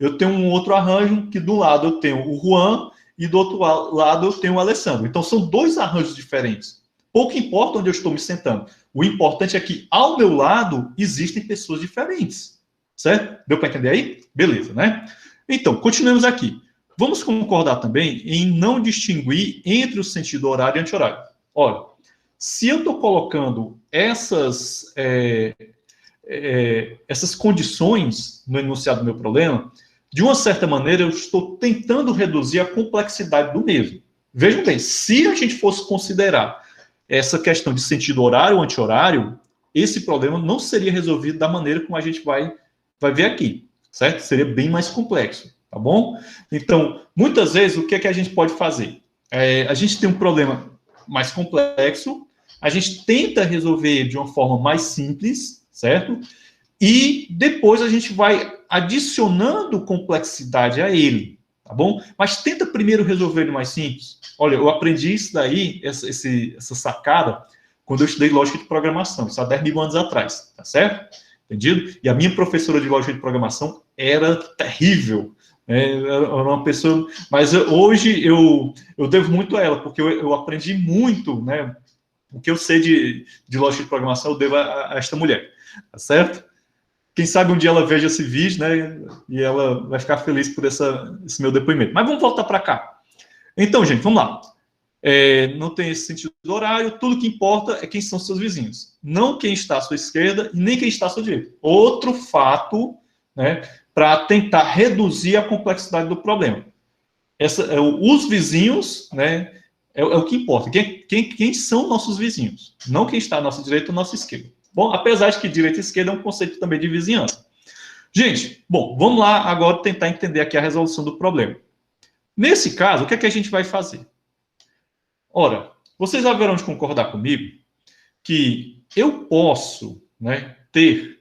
Eu tenho um outro arranjo que, do lado, eu tenho o Juan, e do outro lado eu tenho o Alessandro. Então, são dois arranjos diferentes. Pouco importa onde eu estou me sentando. O importante é que, ao meu lado, existem pessoas diferentes. Certo? Deu para entender aí? Beleza, né? Então, continuemos aqui. Vamos concordar também em não distinguir entre o sentido horário e anti-horário. Olha, se eu estou colocando essas condições no enunciado do meu problema, de uma certa maneira, eu estou tentando reduzir a complexidade do mesmo. Vejam bem, se a gente fosse considerar essa questão de sentido horário ou anti-horário, esse problema não seria resolvido da maneira como a gente vai ver aqui, certo? Seria bem mais complexo, tá bom? Então, muitas vezes, o que a gente pode fazer? A gente tem um problema mais complexo, a gente tenta resolver de uma forma mais simples, certo? E depois a gente vai adicionando complexidade a ele, tá bom? Mas tenta primeiro resolver ele mais simples. Olha, eu aprendi isso daí, essa sacada, quando eu estudei lógica de programação, isso há 10 mil anos atrás, tá certo? Entendido? E a minha professora de lógica de programação era terrível, era uma pessoa... Mas hoje eu devo muito a ela, porque eu aprendi muito, né? O que eu sei de lógica de programação eu devo a esta mulher, tá certo? Quem sabe um dia ela veja esse vídeo, né? E ela vai ficar feliz por esse meu depoimento. Mas vamos voltar para cá. Então, gente, vamos lá. Não tem esse sentido horário, tudo que importa é quem são seus vizinhos. Não quem está à sua esquerda e nem quem está à sua direita. Outro fato, né, para tentar reduzir a complexidade do problema. Os vizinhos, né, é o que importa. Quem são nossos vizinhos? Não quem está à nossa direita ou à nossa esquerda. Bom, apesar de que direita e esquerda é um conceito também de vizinhança. Gente, bom, vamos lá agora tentar entender aqui a resolução do problema. Nesse caso, o que é que a gente vai fazer? Ora, vocês haverão de concordar comigo que eu posso, né, ter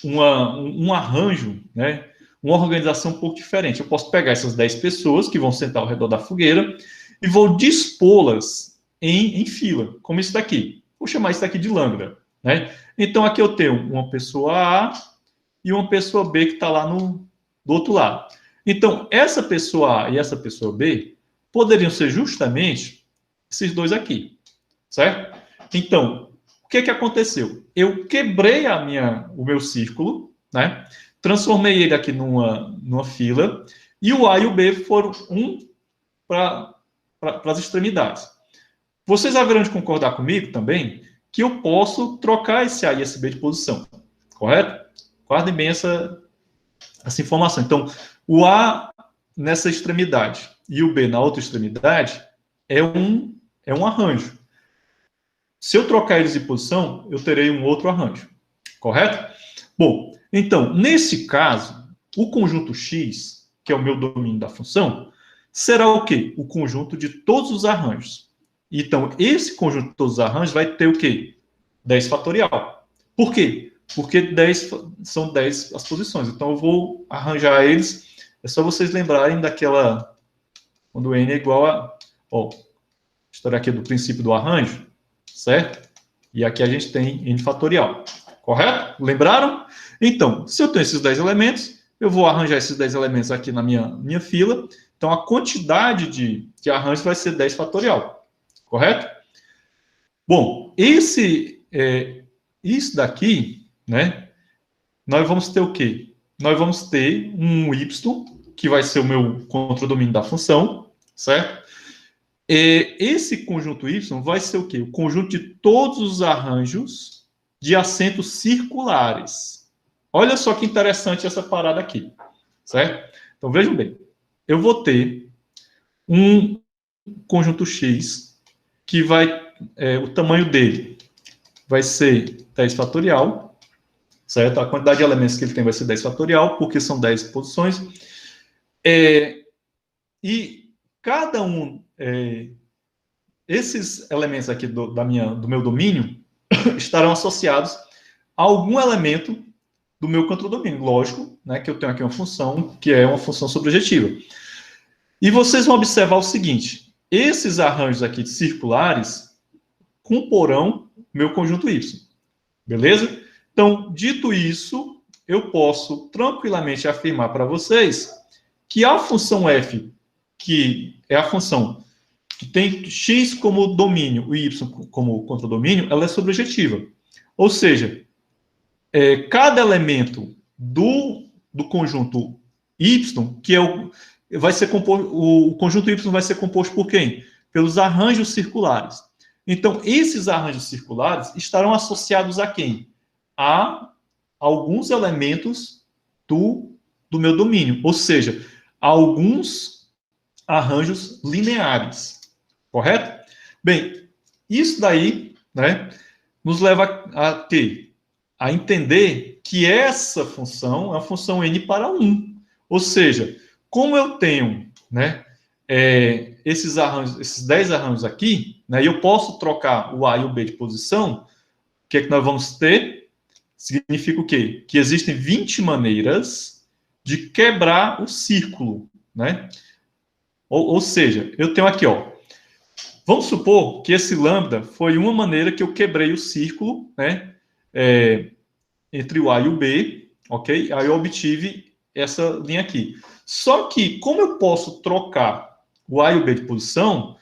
um arranjo, né, uma organização um pouco diferente. Eu posso pegar essas 10 pessoas que vão sentar ao redor da fogueira e vou dispô-las em fila, como isso daqui. Vou chamar isso daqui de lambda, né? Então, aqui eu tenho uma pessoa A e uma pessoa B que está lá do outro lado. Então, essa pessoa A e essa pessoa B poderiam ser justamente esses dois aqui, certo? Então, o que aconteceu? Eu quebrei o meu círculo, né? Transformei ele aqui numa fila, e o A e o B foram para as extremidades. Vocês haverão de concordar comigo também que eu posso trocar esse A e esse B de posição, correto? Guardem bem essa informação. Então, o A nessa extremidade e o B na outra extremidade é um arranjo. Se eu trocar eles de posição, eu terei um outro arranjo, correto? Bom, então, nesse caso, o conjunto X, que é o meu domínio da função, será o quê? O conjunto de todos os arranjos. Então, esse conjunto de todos os arranjos vai ter o quê? 10 fatorial. Por quê? Porque são 10 as posições. Então, eu vou arranjar eles. É só vocês lembrarem daquela... Quando n é igual a... Ó, história aqui do princípio do arranjo, certo? E aqui a gente tem n fatorial. Correto? Lembraram? Então, se eu tenho esses 10 elementos, eu vou arranjar esses 10 elementos aqui na minha fila. Então, a quantidade de arranjos vai ser 10 fatorial. Correto? Bom, isso daqui, né? Nós vamos ter o quê? Nós vamos ter um y, que vai ser o meu contradomínio da função, certo? Esse conjunto y vai ser o quê? O conjunto de todos os arranjos de assentos circulares. Olha só que interessante essa parada aqui, certo? Então, vejam bem. Eu vou ter um conjunto X que o tamanho dele vai ser 10 fatorial, certo? A quantidade de elementos que ele tem vai ser 10 fatorial, porque são 10 posições. E cada esses elementos aqui do meu domínio estarão associados a algum elemento do meu contradomínio. Lógico, né, que eu tenho aqui uma função que é uma função sobrejetiva. E vocês vão observar o seguinte: esses arranjos aqui circulares comporão meu conjunto y. Beleza? Então, dito isso, eu posso tranquilamente afirmar para vocês que a função f, que é a função que tem x como domínio e y como contradomínio, ela é sobrejetiva. Ou seja, cada elemento do conjunto y, que vai ser composto, o conjunto y vai ser composto por quem? Pelos arranjos circulares. Então, esses arranjos circulares estarão associados a quem? A alguns elementos do meu domínio, ou seja, a alguns arranjos lineares. Correto? Bem, isso daí, né, nos leva a quê? A entender que essa função é a função n para 1. Ou seja, como eu tenho, né, esses 10 arranjos aqui, né, e eu posso trocar o A e o B de posição, o que é que nós vamos ter? Significa o quê? Que existem 20 maneiras de quebrar o círculo, né? Ou seja, eu tenho aqui, ó, vamos supor que esse lambda foi uma maneira que eu quebrei o círculo, né, entre o A e o B, ok? Aí eu obtive essa linha aqui. Só que, como eu posso trocar o A e o B de posição,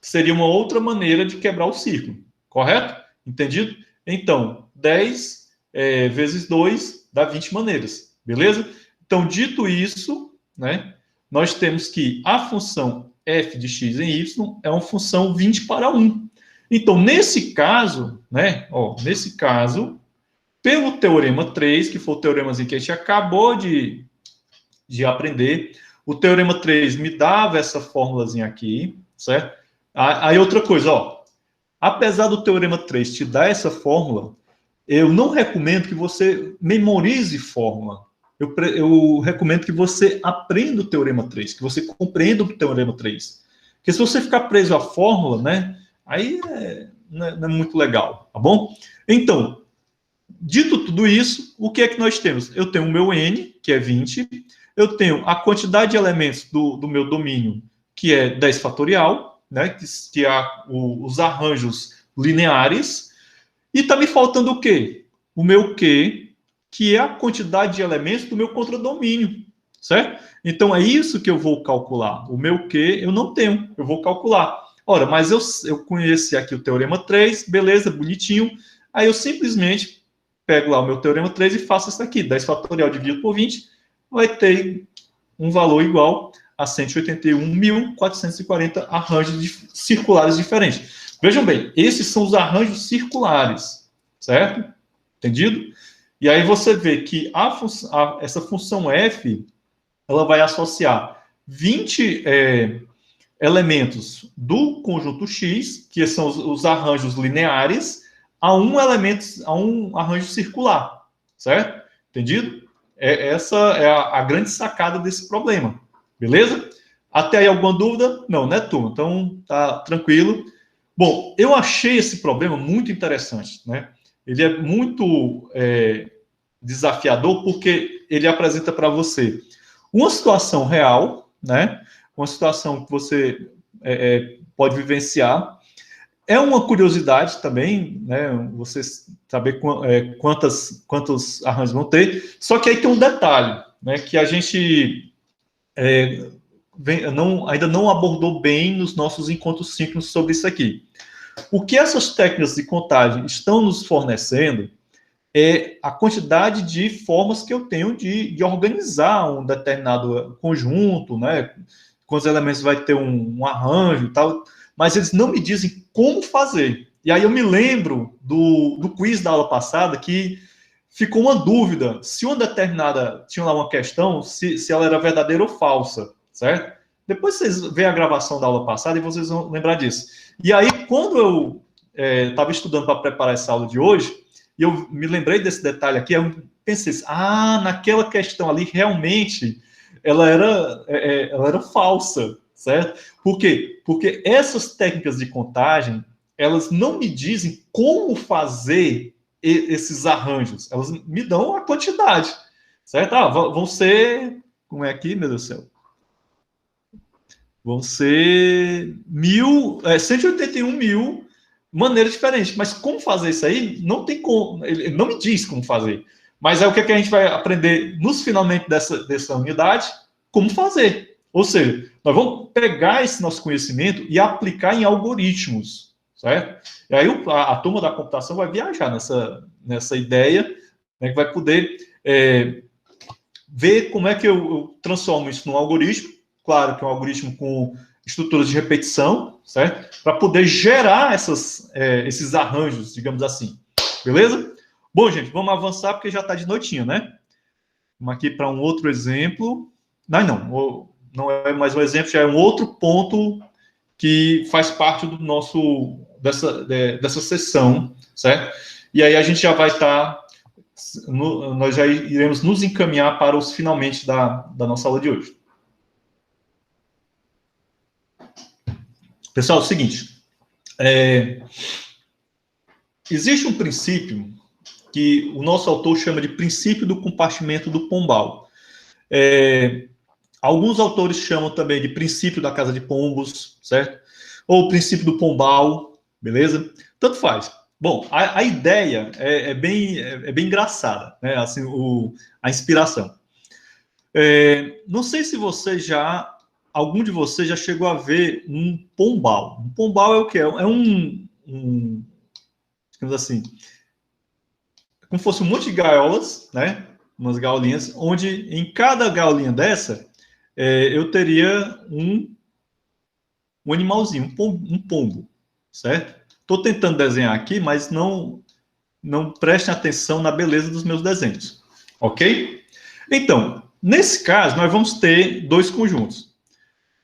seria uma outra maneira de quebrar o círculo, correto? Entendido? Então, 10 vezes 2 dá 20 maneiras, beleza? Então, dito isso, né, nós temos que a função f de x em y é uma função 20 para 1. Então, nesse caso, né, nesse caso, pelo teorema 3, que foi o teorema que a gente acabou de aprender, o teorema 3 me dava essa fórmulazinha aqui, certo? Aí outra coisa, apesar do teorema 3 te dar essa fórmula, eu não recomendo que você memorize fórmula. Eu recomendo que você aprenda o teorema 3, que você compreenda o teorema 3. Porque se você ficar preso à fórmula, né, aí não é muito legal, tá bom? Então, dito tudo isso, o que é que nós temos? Eu tenho o meu n, que é 20, eu tenho a quantidade de elementos do meu domínio, que é 10 fatorial, né, que há os arranjos lineares, e está me faltando o quê? O meu Q, que é a quantidade de elementos do meu contradomínio, certo? Então, é isso que eu vou calcular. O meu Q eu não tenho, eu vou calcular. Ora, mas eu conheci aqui o teorema 3, beleza, bonitinho. Aí eu simplesmente pego lá o meu teorema 3 e faço isso aqui. 10 fatorial dividido por 20 vai ter um valor igual a 181.440 arranjos circulares diferentes. Vejam bem, esses são os arranjos circulares, certo? Entendido? E aí você vê que essa função f, ela vai associar 20 elementos do conjunto X, que são os arranjos lineares, a um arranjo circular, certo? Entendido? Essa é a grande sacada desse problema, beleza? Até aí alguma dúvida? Não, né, turma? Então, tá tranquilo. Bom, eu achei esse problema muito interessante, né? Ele é muito desafiador porque ele apresenta para você uma situação real, né? Uma situação que você pode vivenciar. É uma curiosidade também, né? Você saber quantos arranjos vão ter. Só que aí tem um detalhe, né? Que a gente ainda não abordou bem nos nossos encontros síncronos sobre isso aqui. O que essas técnicas de contagem estão nos fornecendo é a quantidade de formas que eu tenho de organizar um determinado conjunto, né? Quantos elementos vai ter um arranjo e tal, mas eles não me dizem como fazer. E aí eu me lembro do quiz da aula passada que ficou uma dúvida se uma determinada, tinha lá uma questão, se ela era verdadeira ou falsa, certo? Depois vocês veem a gravação da aula passada e vocês vão lembrar disso. E aí, quando eu estava estudando para preparar essa aula de hoje, e eu me lembrei desse detalhe aqui, eu pensei, naquela questão ali, realmente, ela era falsa, certo? Por quê? Porque essas técnicas de contagem, elas não me dizem como fazer esses arranjos, elas me dão a quantidade, certo? Vão ser, como é aqui, meu Deus do céu? Vão ser 181 mil maneiras diferentes. Mas como fazer isso aí? Não tem como. Ele não me diz como fazer. Mas é o que a gente vai aprender nos finalmente dessa unidade, como fazer. Ou seja, nós vamos pegar esse nosso conhecimento e aplicar em algoritmos, certo? E aí a turma da computação vai viajar nessa ideia, né, que vai poder ver como é que eu transformo isso num algoritmo. Claro que é um algoritmo com estruturas de repetição, certo? Para poder gerar esses arranjos, digamos assim. Beleza? Bom, gente, vamos avançar porque já está de noitinha, né? Vamos aqui para um outro exemplo. Não é mais um exemplo, já é um outro ponto que faz parte dessa sessão, certo? E aí a gente já vai estar, nós já iremos nos encaminhar para os finalmente da nossa aula de hoje. Pessoal, é o seguinte, existe um princípio que o nosso autor chama de princípio do compartimento do Pombal. Alguns autores chamam também de princípio da casa de pombos, certo? Ou princípio do Pombal, beleza? Tanto faz. Bom, a ideia é bem engraçada, né? Assim, a inspiração. Não sei se algum de vocês já chegou a ver um pombal. Um pombal é o quê? Digamos assim, como fosse um monte de gaiolas, né? Umas gaiolinhas, onde em cada gaiolinha dessa eu teria um animalzinho, um pombo, certo? Estou tentando desenhar aqui, mas não prestem atenção na beleza dos meus desenhos, ok? Então, nesse caso, nós vamos ter dois conjuntos.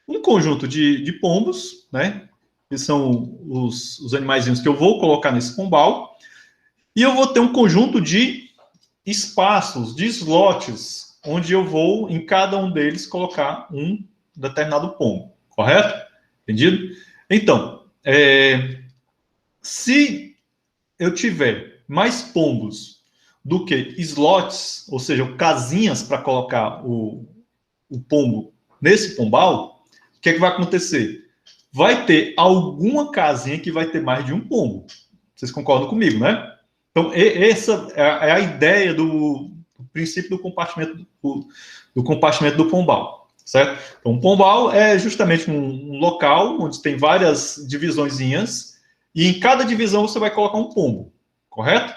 Um conjunto de pombos, né? Que são os animaizinhos que eu vou colocar nesse pombal. E eu vou ter um conjunto de espaços, de slots, onde eu vou, em cada um deles, colocar um determinado pombo, correto? Entendido? Então, se eu tiver mais pombos do que slots, ou seja, casinhas para colocar o pombo nesse pombal, o que é que vai acontecer? Vai ter alguma casinha que vai ter mais de um pombo. Vocês concordam comigo, né? Então, essa é a ideia do princípio do compartimento do pombal, certo? Então, o pombal é justamente um local onde tem várias divisõezinhas e em cada divisão você vai colocar um pombo, correto?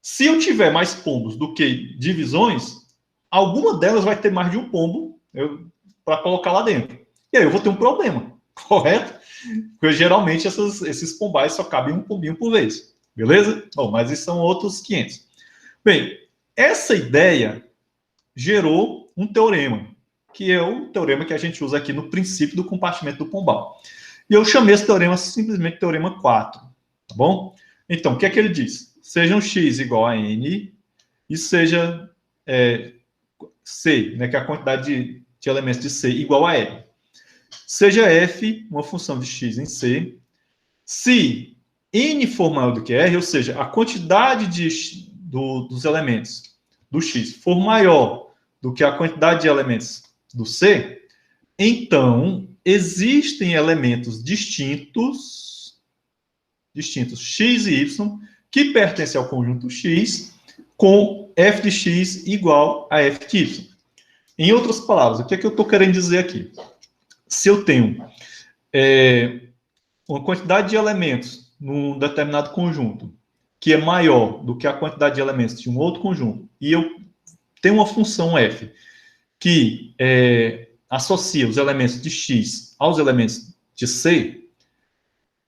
Se eu tiver mais pombos do que divisões, alguma delas vai ter mais de um pombo para colocar lá dentro. E aí eu vou ter um problema, correto? Porque geralmente esses pombais só cabem um pombinho por vez. Beleza? Bom, mas isso são outros 500. Bem, essa ideia gerou um teorema, que é o teorema que a gente usa aqui no princípio do compartimento do pombal. E eu chamei esse teorema simplesmente teorema 4, tá bom? Então, o que é que ele diz? Seja um x igual a n e seja c, né, que é a quantidade de elementos de c igual a l. Seja f uma função de x em c, se n for maior do que r, ou seja, a quantidade dos elementos do x for maior do que a quantidade de elementos do c, então existem elementos distintos x e y que pertencem ao conjunto x com f de x igual a f de y. Em outras palavras, o que é que eu estou querendo dizer aqui? Se eu tenho uma quantidade de elementos num determinado conjunto que é maior do que a quantidade de elementos de um outro conjunto, e eu tenho uma função f que associa os elementos de x aos elementos de c,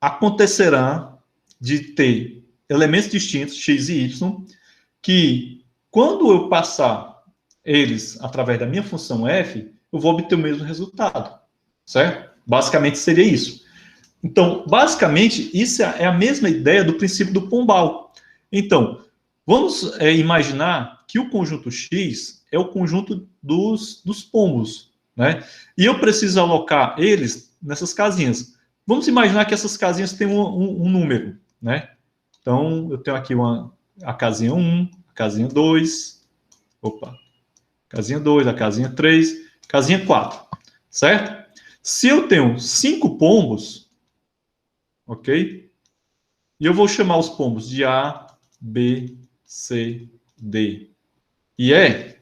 acontecerá de ter elementos distintos, x e y, que quando eu passar eles através da minha função f, eu vou obter o mesmo resultado, certo? Basicamente seria isso. Então, basicamente, isso é a mesma ideia do princípio do pombal. Então, vamos imaginar que o conjunto X é o conjunto dos pombos, né? E eu preciso alocar eles nessas casinhas. Vamos imaginar que essas casinhas têm um número, né? Então, eu tenho aqui a casinha 1, a casinha 2, casinha 2, a casinha 3, casinha 4, certo? Se eu tenho 5 pombos, ok? E eu vou chamar os pombos de A, B, C, D e E.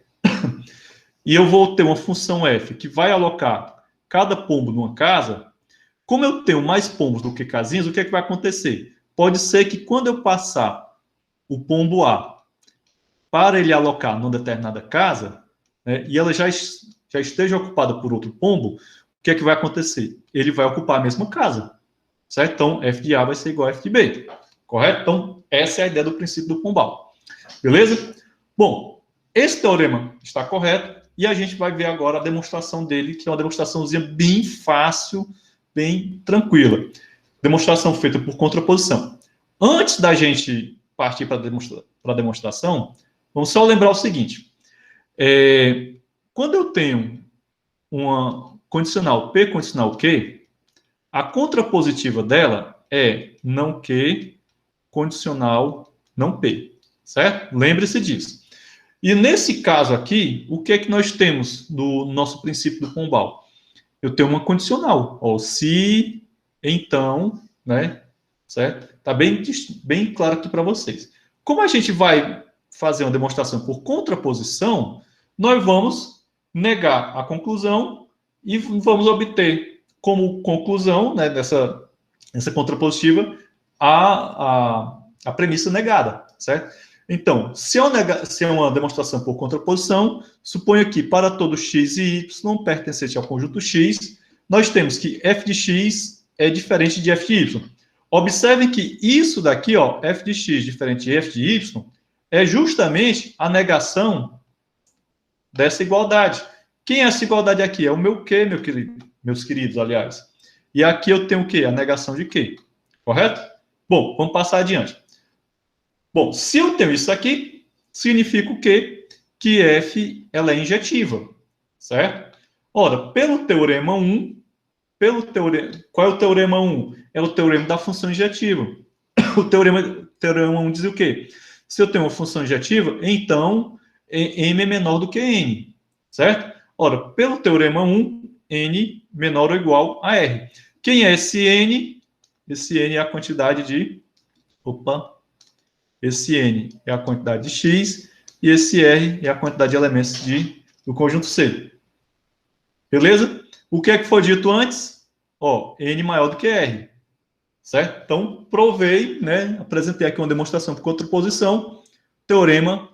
E eu vou ter uma função f que vai alocar cada pombo numa casa. Como eu tenho mais pombos do que casinhas, o que é que vai acontecer? Pode ser que quando eu passar o pombo A para ele alocar numa determinada casa, né, e ela já esteja ocupada por outro pombo, o que é que vai acontecer? Ele vai ocupar a mesma casa. Certo? Então, f de A vai ser igual a f de B. Correto? Então, essa é a ideia do princípio do pombal. Beleza? Bom, esse teorema está correto e a gente vai ver agora a demonstração dele, que é uma demonstraçãozinha bem fácil, bem tranquila. Demonstração feita por contraposição. Antes da gente partir para a demonstração, vamos só lembrar o seguinte. Quando eu tenho uma condicional P condicional Q, a contrapositiva dela é não Q, condicional não P, certo? Lembre-se disso. E nesse caso aqui, o que é que nós temos no nosso princípio do pombal? Eu tenho uma condicional, se, então, né? Certo? Tá bem claro aqui para vocês. Como a gente vai fazer uma demonstração por contraposição, nós vamos negar a conclusão e vamos obter como conclusão, né, dessa contrapositiva a premissa negada, certo? Então, se é uma demonstração por contraposição, suponha que para todo x e y pertencente ao conjunto x, nós temos que f de x é diferente de f de y. Observem que isso daqui, ó, f de x diferente de f de y, é justamente a negação dessa igualdade. Quem é essa igualdade aqui? É o meu Q, meus queridos, aliás. E aqui eu tenho o quê? A negação de Q. Correto? Bom, vamos passar adiante. Bom, se eu tenho isso aqui, significa o quê? Que F ela é injetiva. Certo? Ora, pelo teorema 1, qual é o teorema 1? É o teorema da função injetiva. O teorema 1 diz o quê? Se eu tenho uma função injetiva, então M é menor do que N. Certo? Ora, pelo teorema 1, N menor ou igual a R. Quem é esse N? Esse N é a quantidade de... Esse N é a quantidade de X e esse R é a quantidade de elementos do conjunto C. Beleza? O que é que foi dito antes? Ó, N maior do que R. Certo? Então, provei, né? Apresentei aqui uma demonstração por contraposição. Teorema,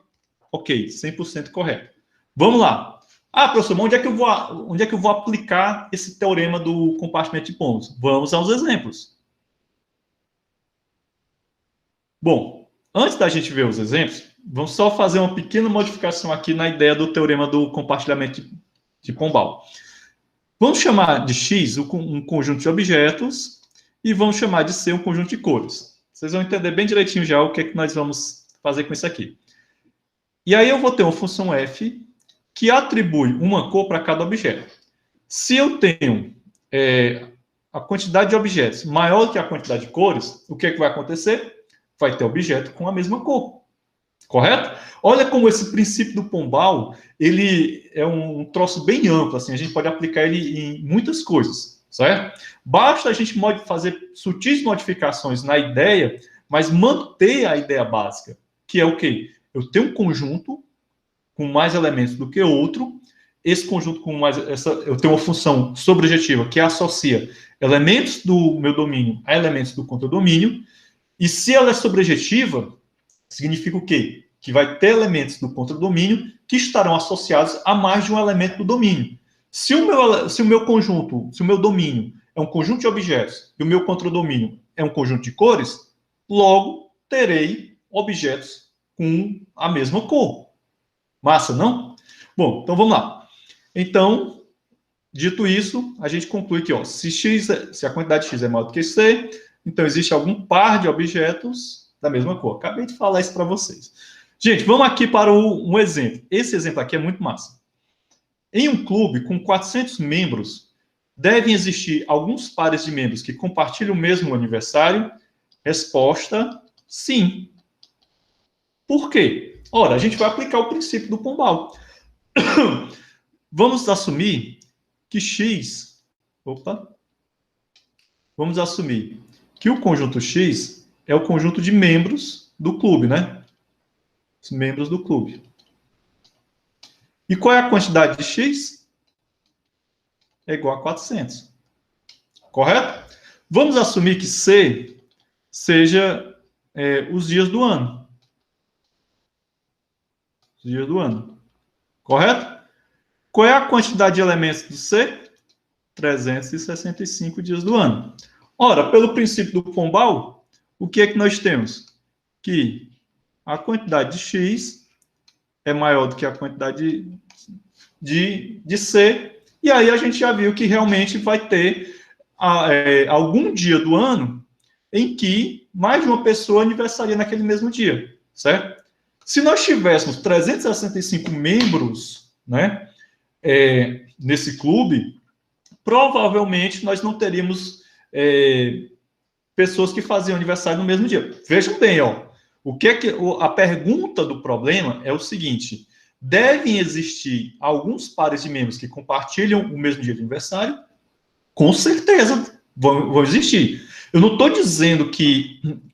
ok, 100% correto. Vamos lá. Ah, professor, onde é que eu vou aplicar esse teorema do compartimento de pontos? Vamos aos exemplos. Bom, antes da gente ver os exemplos, vamos só fazer uma pequena modificação aqui na ideia do teorema do compartilhamento de Pombal. Vamos chamar de X um conjunto de objetos e vamos chamar de C um conjunto de cores. Vocês vão entender bem direitinho já o que é que nós vamos fazer com isso aqui. E aí eu vou ter uma função f que atribui uma cor para cada objeto. Se eu tenho a quantidade de objetos maior do que a quantidade de cores, o que é que vai acontecer? Vai ter objeto com a mesma cor. Correto? Olha como esse princípio do Pombal, ele é um troço bem amplo, assim, a gente pode aplicar ele em muitas coisas, certo? Basta a gente fazer sutis modificações na ideia, mas manter a ideia básica, que é o quê? Eu tenho um conjunto com mais elementos do que outro, esse conjunto com mais... eu tenho uma função sobrejetiva que associa elementos do meu domínio a elementos do contradomínio, e se ela é sobrejetiva, significa o quê? Que vai ter elementos do contradomínio que estarão associados a mais de um elemento do domínio. Se o meu domínio é um conjunto de objetos e o meu contradomínio é um conjunto de cores, logo terei objetos com a mesma cor. Massa, não? Bom, então vamos lá. Então, dito isso, a gente conclui que, ó, se a quantidade de X é maior do que C, então existe algum par de objetos da mesma cor. Acabei de falar isso para vocês. Gente, vamos aqui para um exemplo. Esse exemplo aqui é muito massa. Em um clube com 400 membros, devem existir alguns pares de membros que compartilham o mesmo aniversário? Resposta, sim. Por quê? Ora, a gente vai aplicar o princípio do Pombal. Vamos assumir que X... Vamos assumir que o conjunto X é o conjunto de membros do clube, né? Os membros do clube. E qual é a quantidade de X? É igual a 400. Correto? Vamos assumir que C seja os dias do ano. Os dias do ano. Correto? Qual é a quantidade de elementos do C? 365 dias do ano. Ora, pelo princípio do Pombal, o que é que nós temos? Que a quantidade de X é maior do que a quantidade de C, e aí a gente já viu que realmente vai ter algum dia do ano em que mais de uma pessoa aniversaria naquele mesmo dia, certo? Se nós tivéssemos 365 membros, né, nesse clube, provavelmente nós não teríamos pessoas que faziam aniversário no mesmo dia. Vejam bem, ó, a pergunta do problema é o seguinte: devem existir alguns pares de membros que compartilham o mesmo dia de aniversário? Com certeza vão existir. Eu não estou dizendo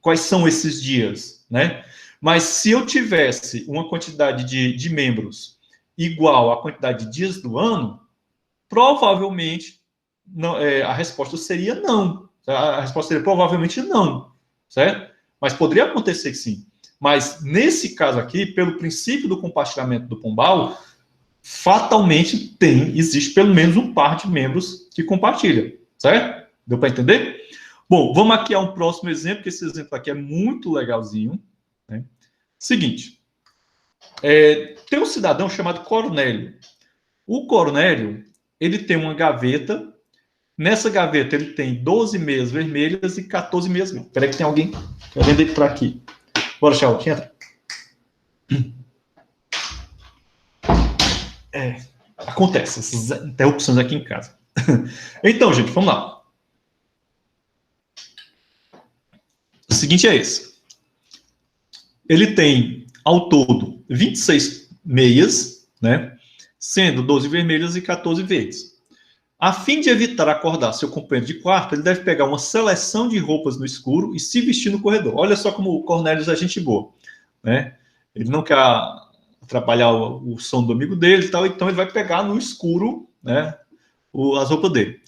quais são esses dias, né? Mas se eu tivesse uma quantidade de membros igual à quantidade de dias do ano, provavelmente não, a resposta seria não. A resposta seria provavelmente não, certo? Mas poderia acontecer que sim. Mas, nesse caso aqui, pelo princípio do compartilhamento do Pombal, fatalmente existe pelo menos um par de membros que compartilha, certo? Deu para entender? Bom, vamos aqui a um próximo exemplo, que esse exemplo aqui é muito legalzinho. Né? Seguinte, tem um cidadão chamado Cornélio. O Cornélio, ele tem uma gaveta. Nessa gaveta, ele tem 12 meias vermelhas e 14 meias vermelhas. Espera aí que tem alguém querendo entrar aqui. Bora, Charlotte, entra. Acontece, essas interrupções aqui em casa. Então, gente, vamos lá. O seguinte é esse. Ele tem, ao todo, 26 meias, né? Sendo 12 vermelhas e 14 verdes. A fim de evitar acordar seu companheiro de quarto, ele deve pegar uma seleção de roupas no escuro e se vestir no corredor. Olha só como o Cornélio é gente boa, né? Ele não quer atrapalhar o som do amigo dele e tal, então ele vai pegar no escuro, né, as roupas dele.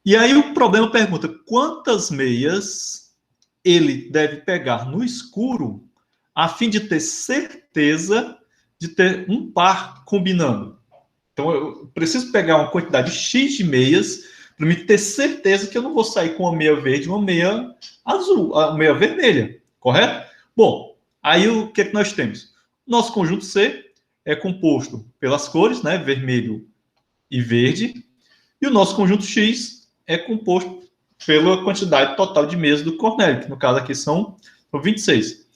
E aí o problema pergunta, quantas meias ele deve pegar no escuro a fim de ter certeza de ter um par combinando? Então, eu preciso pegar uma quantidade X de meias para me ter certeza que eu não vou sair com uma meia verde e uma meia azul, uma meia vermelha, correto? Bom, aí o que nós temos? Nosso conjunto C é composto pelas cores, né, vermelho e verde, e o nosso conjunto X é composto pela quantidade total de meias do Cornélio, que no caso aqui são 26.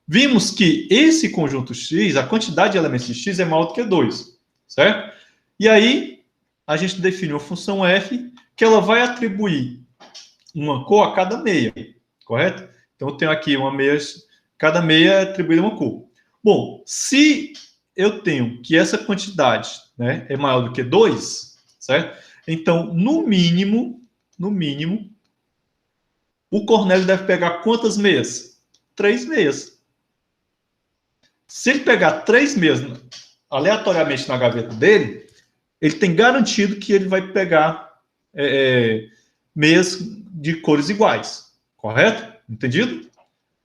Vimos que esse conjunto X, a quantidade de elementos de X é maior do que 2, certo? E aí, a gente define uma função f que ela vai atribuir uma cor a cada meia, correto? Então, eu tenho aqui uma meia, cada meia é atribuída uma cor. Bom, se eu tenho que essa quantidade, né, é maior do que 2, certo? Então, no mínimo, o Cornélio deve pegar quantas meias? 3 meias. Se ele pegar 3 meias aleatoriamente na gaveta dele, ele tem garantido que ele vai pegar meias de cores iguais. Correto? Entendido?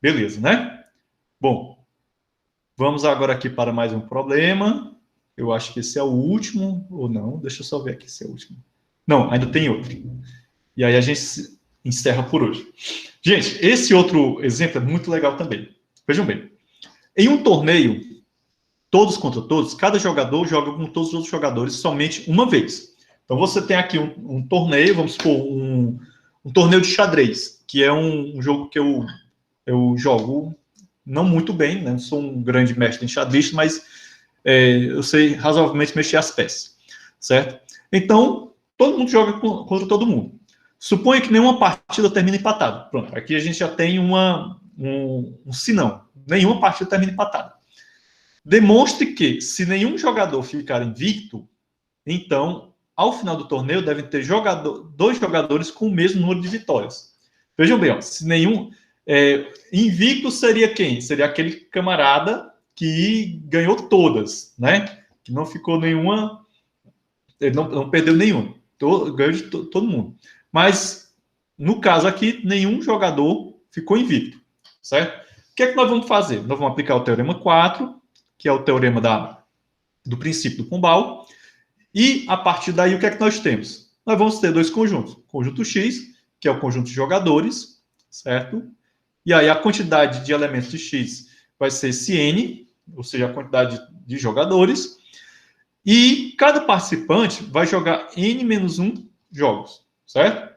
Beleza, né? Bom, vamos agora aqui para mais um problema. Eu acho que esse é o último, ou não. Deixa eu só ver aqui se é o último. Não, ainda tem outro. E aí a gente encerra por hoje. Gente, esse outro exemplo é muito legal também. Vejam bem. Em um torneio, todos contra todos, cada jogador joga com todos os outros jogadores somente uma vez. Então, você tem aqui um torneio, vamos supor, um torneio de xadrez, que é um jogo que eu jogo não muito bem, né? Não sou um grande mestre em xadrez, mas eu sei razoavelmente mexer as peças, certo? Então, todo mundo joga contra todo mundo. Suponha que nenhuma partida termina empatada. Pronto, aqui a gente já tem um senão. Nenhuma partida termina empatada. Demonstre que, se nenhum jogador ficar invicto, então, ao final do torneio, devem ter dois jogadores com o mesmo número de vitórias. Vejam bem, ó, se nenhum... invicto seria quem? Seria aquele camarada que ganhou todas, né? Que não ficou nenhuma... Ele não perdeu nenhuma. Ganhou de todo mundo. Mas, no caso aqui, nenhum jogador ficou invicto, certo? O que é que nós vamos fazer? Nós vamos aplicar o teorema 4, que é o teorema do princípio do Pombal, e, a partir daí, o que é que nós temos? Nós vamos ter dois conjuntos. Conjunto X, que é o conjunto de jogadores, certo? E aí, a quantidade de elementos de X vai ser esse N, ou seja, a quantidade de jogadores, e cada participante vai jogar N-1 jogos, certo?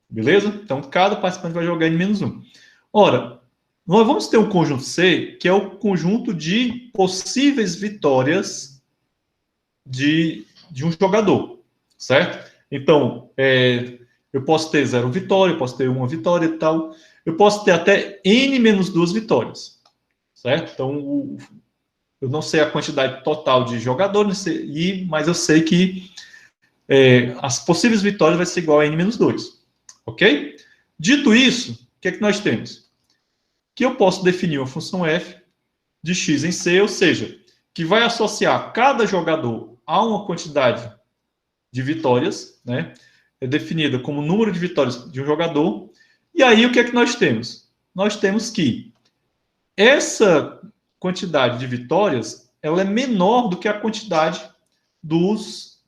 Beleza? Então, cada participante vai jogar N-1. Ora, nós vamos ter um conjunto C, que é o conjunto de possíveis vitórias de um jogador, certo? Então, eu posso ter 0 vitória, eu posso ter 1 vitória e tal. Eu posso ter até N-2 vitórias, certo? Então, eu não sei a quantidade total de jogadores, mas eu sei que as possíveis vitórias vai ser igual a N-2, ok? Dito isso, o que é que nós temos? Que eu posso definir uma função f de x em c, ou seja, que vai associar cada jogador a uma quantidade de vitórias, né? É definida como número de vitórias de um jogador. E aí, o que é que nós temos? Nós temos que essa quantidade de vitórias, ela é menor do que a quantidade dos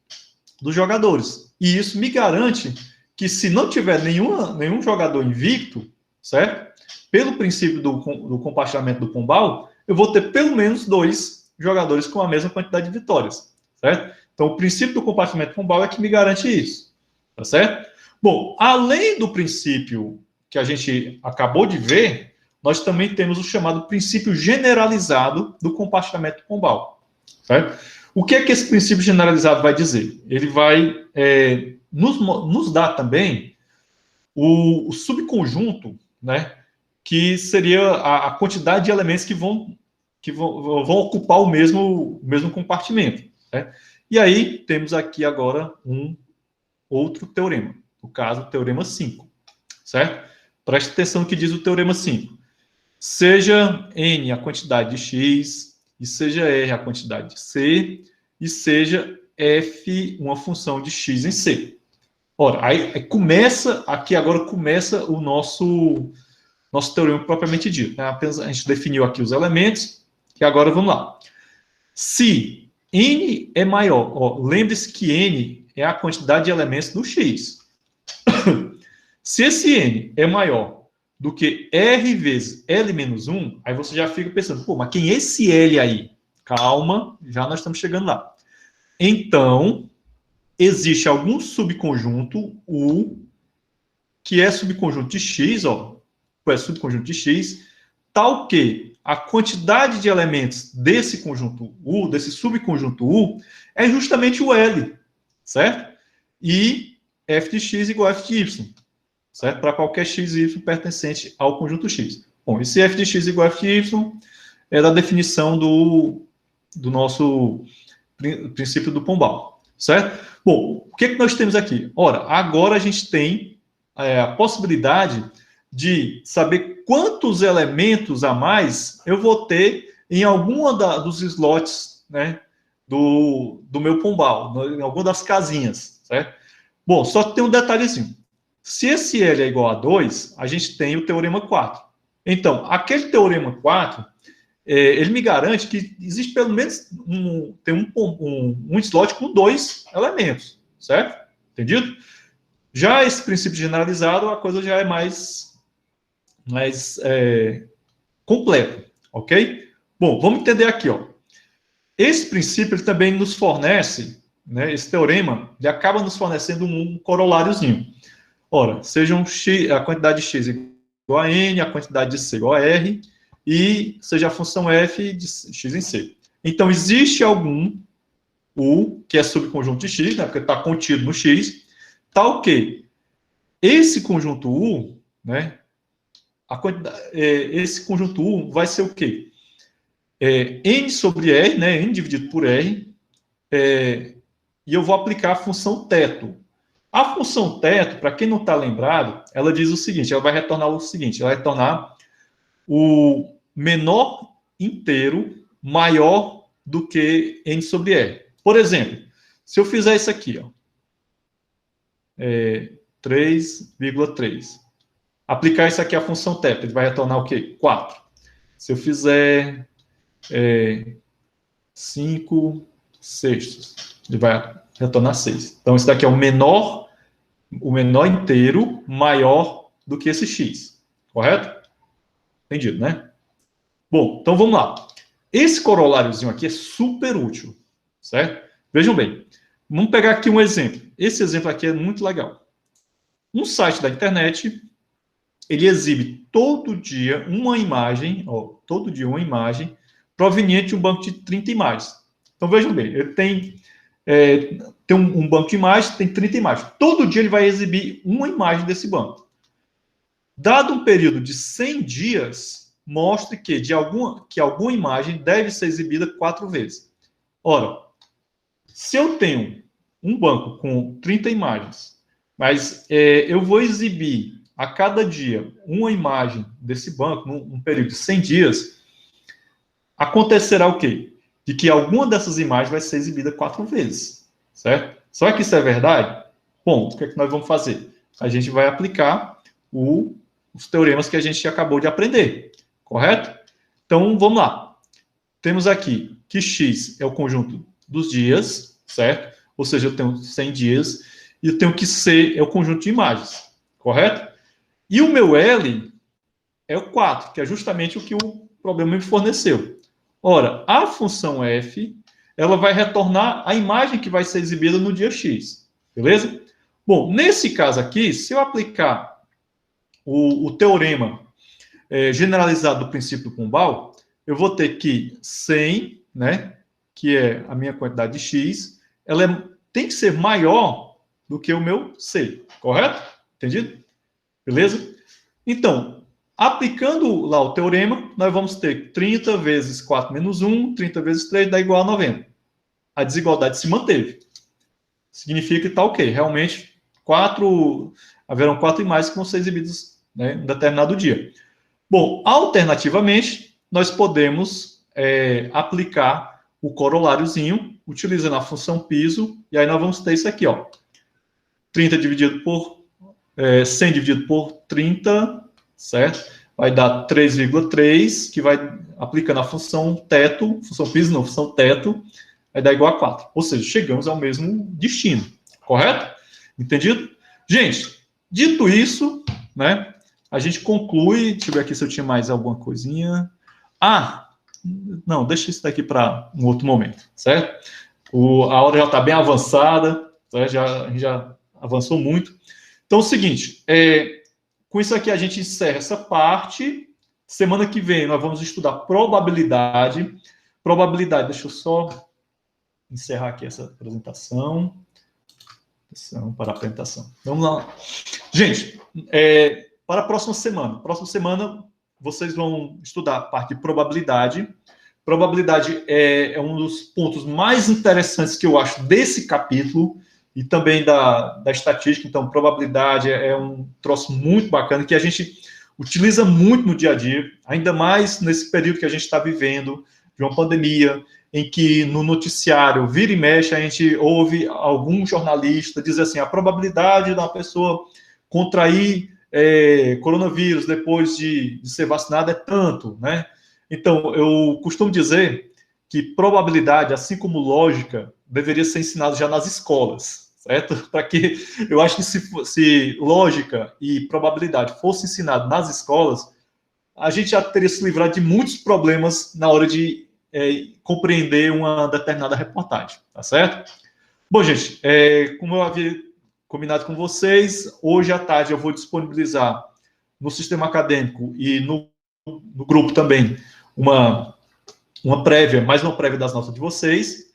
jogadores. E isso me garante que se não tiver nenhum jogador invicto, certo? Pelo princípio do compartilhamento do Pombal, eu vou ter pelo menos 2 jogadores com a mesma quantidade de vitórias, certo? Então, o princípio do compartilhamento do Pombal é que me garante isso, tá certo? Bom, além do princípio que a gente acabou de ver, nós também temos o chamado princípio generalizado do compartilhamento do Pombal, certo? O que é que esse princípio generalizado vai dizer? Ele vai nos dar também o subconjunto, né, que seria a quantidade de elementos que vão ocupar o mesmo compartimento. Né? E aí temos aqui agora um outro teorema, no caso, o teorema 5, certo? Preste atenção no que diz o teorema 5. Seja N a quantidade de X, e seja R a quantidade de C, e seja F uma função de X em C. Ora, aí começa, aqui agora começa o nosso teorema propriamente dito. Né? Apenas a gente definiu aqui os elementos, e agora vamos lá. Se N é maior, lembre-se que N é a quantidade de elementos do X. Se esse N é maior do que R vezes L menos 1, aí você já fica pensando, pô, mas quem é esse L aí? Calma, já nós estamos chegando lá. Então, existe algum subconjunto U, que é subconjunto de X, é subconjunto de X, tal que a quantidade de elementos desse conjunto U, desse subconjunto U, é justamente o L, certo? E f de x igual a f de y, certo? Para qualquer x e y pertencente ao conjunto X. Bom, esse f de x igual a f de y é da definição do nosso princípio do Pombal, certo? Bom, o que nós temos aqui? Ora, agora a gente tem a possibilidade de saber quantos elementos a mais eu vou ter em alguma dos slots, né, do meu Pombal, em alguma das casinhas, certo? Bom, só que tem um detalhezinho. Se esse L é igual a 2, a gente tem o teorema 4. Então, aquele teorema 4, ele me garante que existe pelo menos um slot com 2 elementos, certo? Entendido? Já esse princípio generalizado, a coisa já é mais completo, ok? Bom, vamos entender aqui, ó. Esse princípio ele também nos fornece, né, esse teorema, ele acaba nos fornecendo um coroláriozinho. Ora, sejam x, a quantidade de x igual a n, a quantidade de c igual a r, e seja a função f de x em c. Então, existe algum U, que é subconjunto de x, né, porque está contido no x, tal que esse conjunto U, né, esse conjunto U vai ser o quê? N sobre R, né, N dividido por R, e eu vou aplicar a função teto. A função teto, para quem não está lembrado, ela diz o seguinte, ela vai retornar o seguinte, ela vai retornar o menor inteiro maior do que N sobre R. Por exemplo, se eu fizer isso aqui, ó, 3,3. Aplicar isso aqui à função teto, ele vai retornar o quê? 4. Se eu fizer 5 sextos, ele vai retornar 6. Então, isso daqui é o menor inteiro maior do que esse x. Correto? Entendido, né? Bom, então vamos lá. Esse coroláriozinho aqui é super útil, certo? Vejam bem. Vamos pegar aqui um exemplo. Esse exemplo aqui é muito legal. Um site da internet, ele exibe todo dia uma imagem, proveniente de um banco de 30 imagens. Então, vejam bem, ele tem um banco de imagens, tem 30 imagens. Todo dia ele vai exibir uma imagem desse banco. Dado um período de 100 dias, mostre que alguma imagem deve ser exibida 4 vezes. Ora, se eu tenho um banco com 30 imagens, mas eu vou exibir a cada dia uma imagem desse banco, num período de 100 dias, acontecerá o quê? De que alguma dessas imagens vai ser exibida 4 vezes, certo? Será que isso é verdade? Bom, o que é que nós vamos fazer? A gente vai aplicar os teoremas que a gente acabou de aprender, correto? Então, vamos lá. Temos aqui que X é o conjunto dos dias, certo? Ou seja, eu tenho 100 dias, e eu tenho que C é o conjunto de imagens, correto? E o meu L é o 4, que é justamente o que o problema me forneceu. Ora, a função f, ela vai retornar a imagem que vai ser exibida no dia X, beleza? Bom, nesse caso aqui, se eu aplicar o teorema generalizado do princípio do Pombal, eu vou ter que 100, né, que é a minha quantidade de X, ela tem que ser maior do que o meu C, correto? Entendido? Beleza? Então, aplicando lá o teorema, nós vamos ter 30 vezes 4 menos 1, 30 vezes 3 dá igual a 90. A desigualdade se manteve. Significa que está ok. Realmente, haverão 4 imagens que vão ser exibidas, né, em determinado dia. Bom, alternativamente, nós podemos aplicar o coroláriozinho, utilizando a função piso, e aí nós vamos ter isso aqui, ó. 30 dividido por 100 dividido por 30, certo? Vai dar 3,3, que vai, aplicando a função teto, função piso não, função teto, vai dar igual a 4. Ou seja, chegamos ao mesmo destino, correto? Entendido? Gente, dito isso, né, a gente conclui, deixa eu ver aqui se eu tinha mais alguma coisinha. Não, deixa isso daqui para um outro momento, certo? A hora já está bem avançada, certo? A gente já avançou muito. Então, é o seguinte, com isso aqui a gente encerra essa parte. Semana que vem nós vamos estudar probabilidade. Probabilidade, deixa eu só encerrar aqui essa apresentação. Para a apresentação. Vamos lá. Gente, para a próxima semana. Próxima semana vocês vão estudar a parte de probabilidade. Probabilidade é um dos pontos mais interessantes que eu acho desse capítulo e também da estatística. Então, probabilidade é um troço muito bacana que a gente utiliza muito no dia a dia, ainda mais nesse período que a gente está vivendo, de uma pandemia, em que no noticiário, vira e mexe, a gente ouve algum jornalista dizer assim, a probabilidade de uma pessoa contrair coronavírus depois de ser vacinada é tanto, né? Então, eu costumo dizer que probabilidade, assim como lógica, deveria ser ensinado já nas escolas, certo? Para que, eu acho que se lógica e probabilidade fosse ensinado nas escolas, a gente já teria se livrado de muitos problemas na hora de compreender uma determinada reportagem, tá certo? Bom, gente, como eu havia combinado com vocês, hoje à tarde eu vou disponibilizar no sistema acadêmico e no grupo também uma prévia, mais uma prévia das notas de vocês.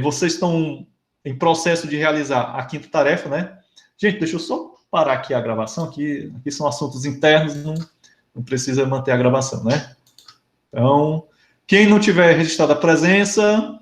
Vocês estão em processo de realizar a quinta tarefa, né? Gente, deixa eu só parar aqui a gravação, aqui são assuntos internos, não precisa manter a gravação, né? Então, quem não tiver registrado a presença,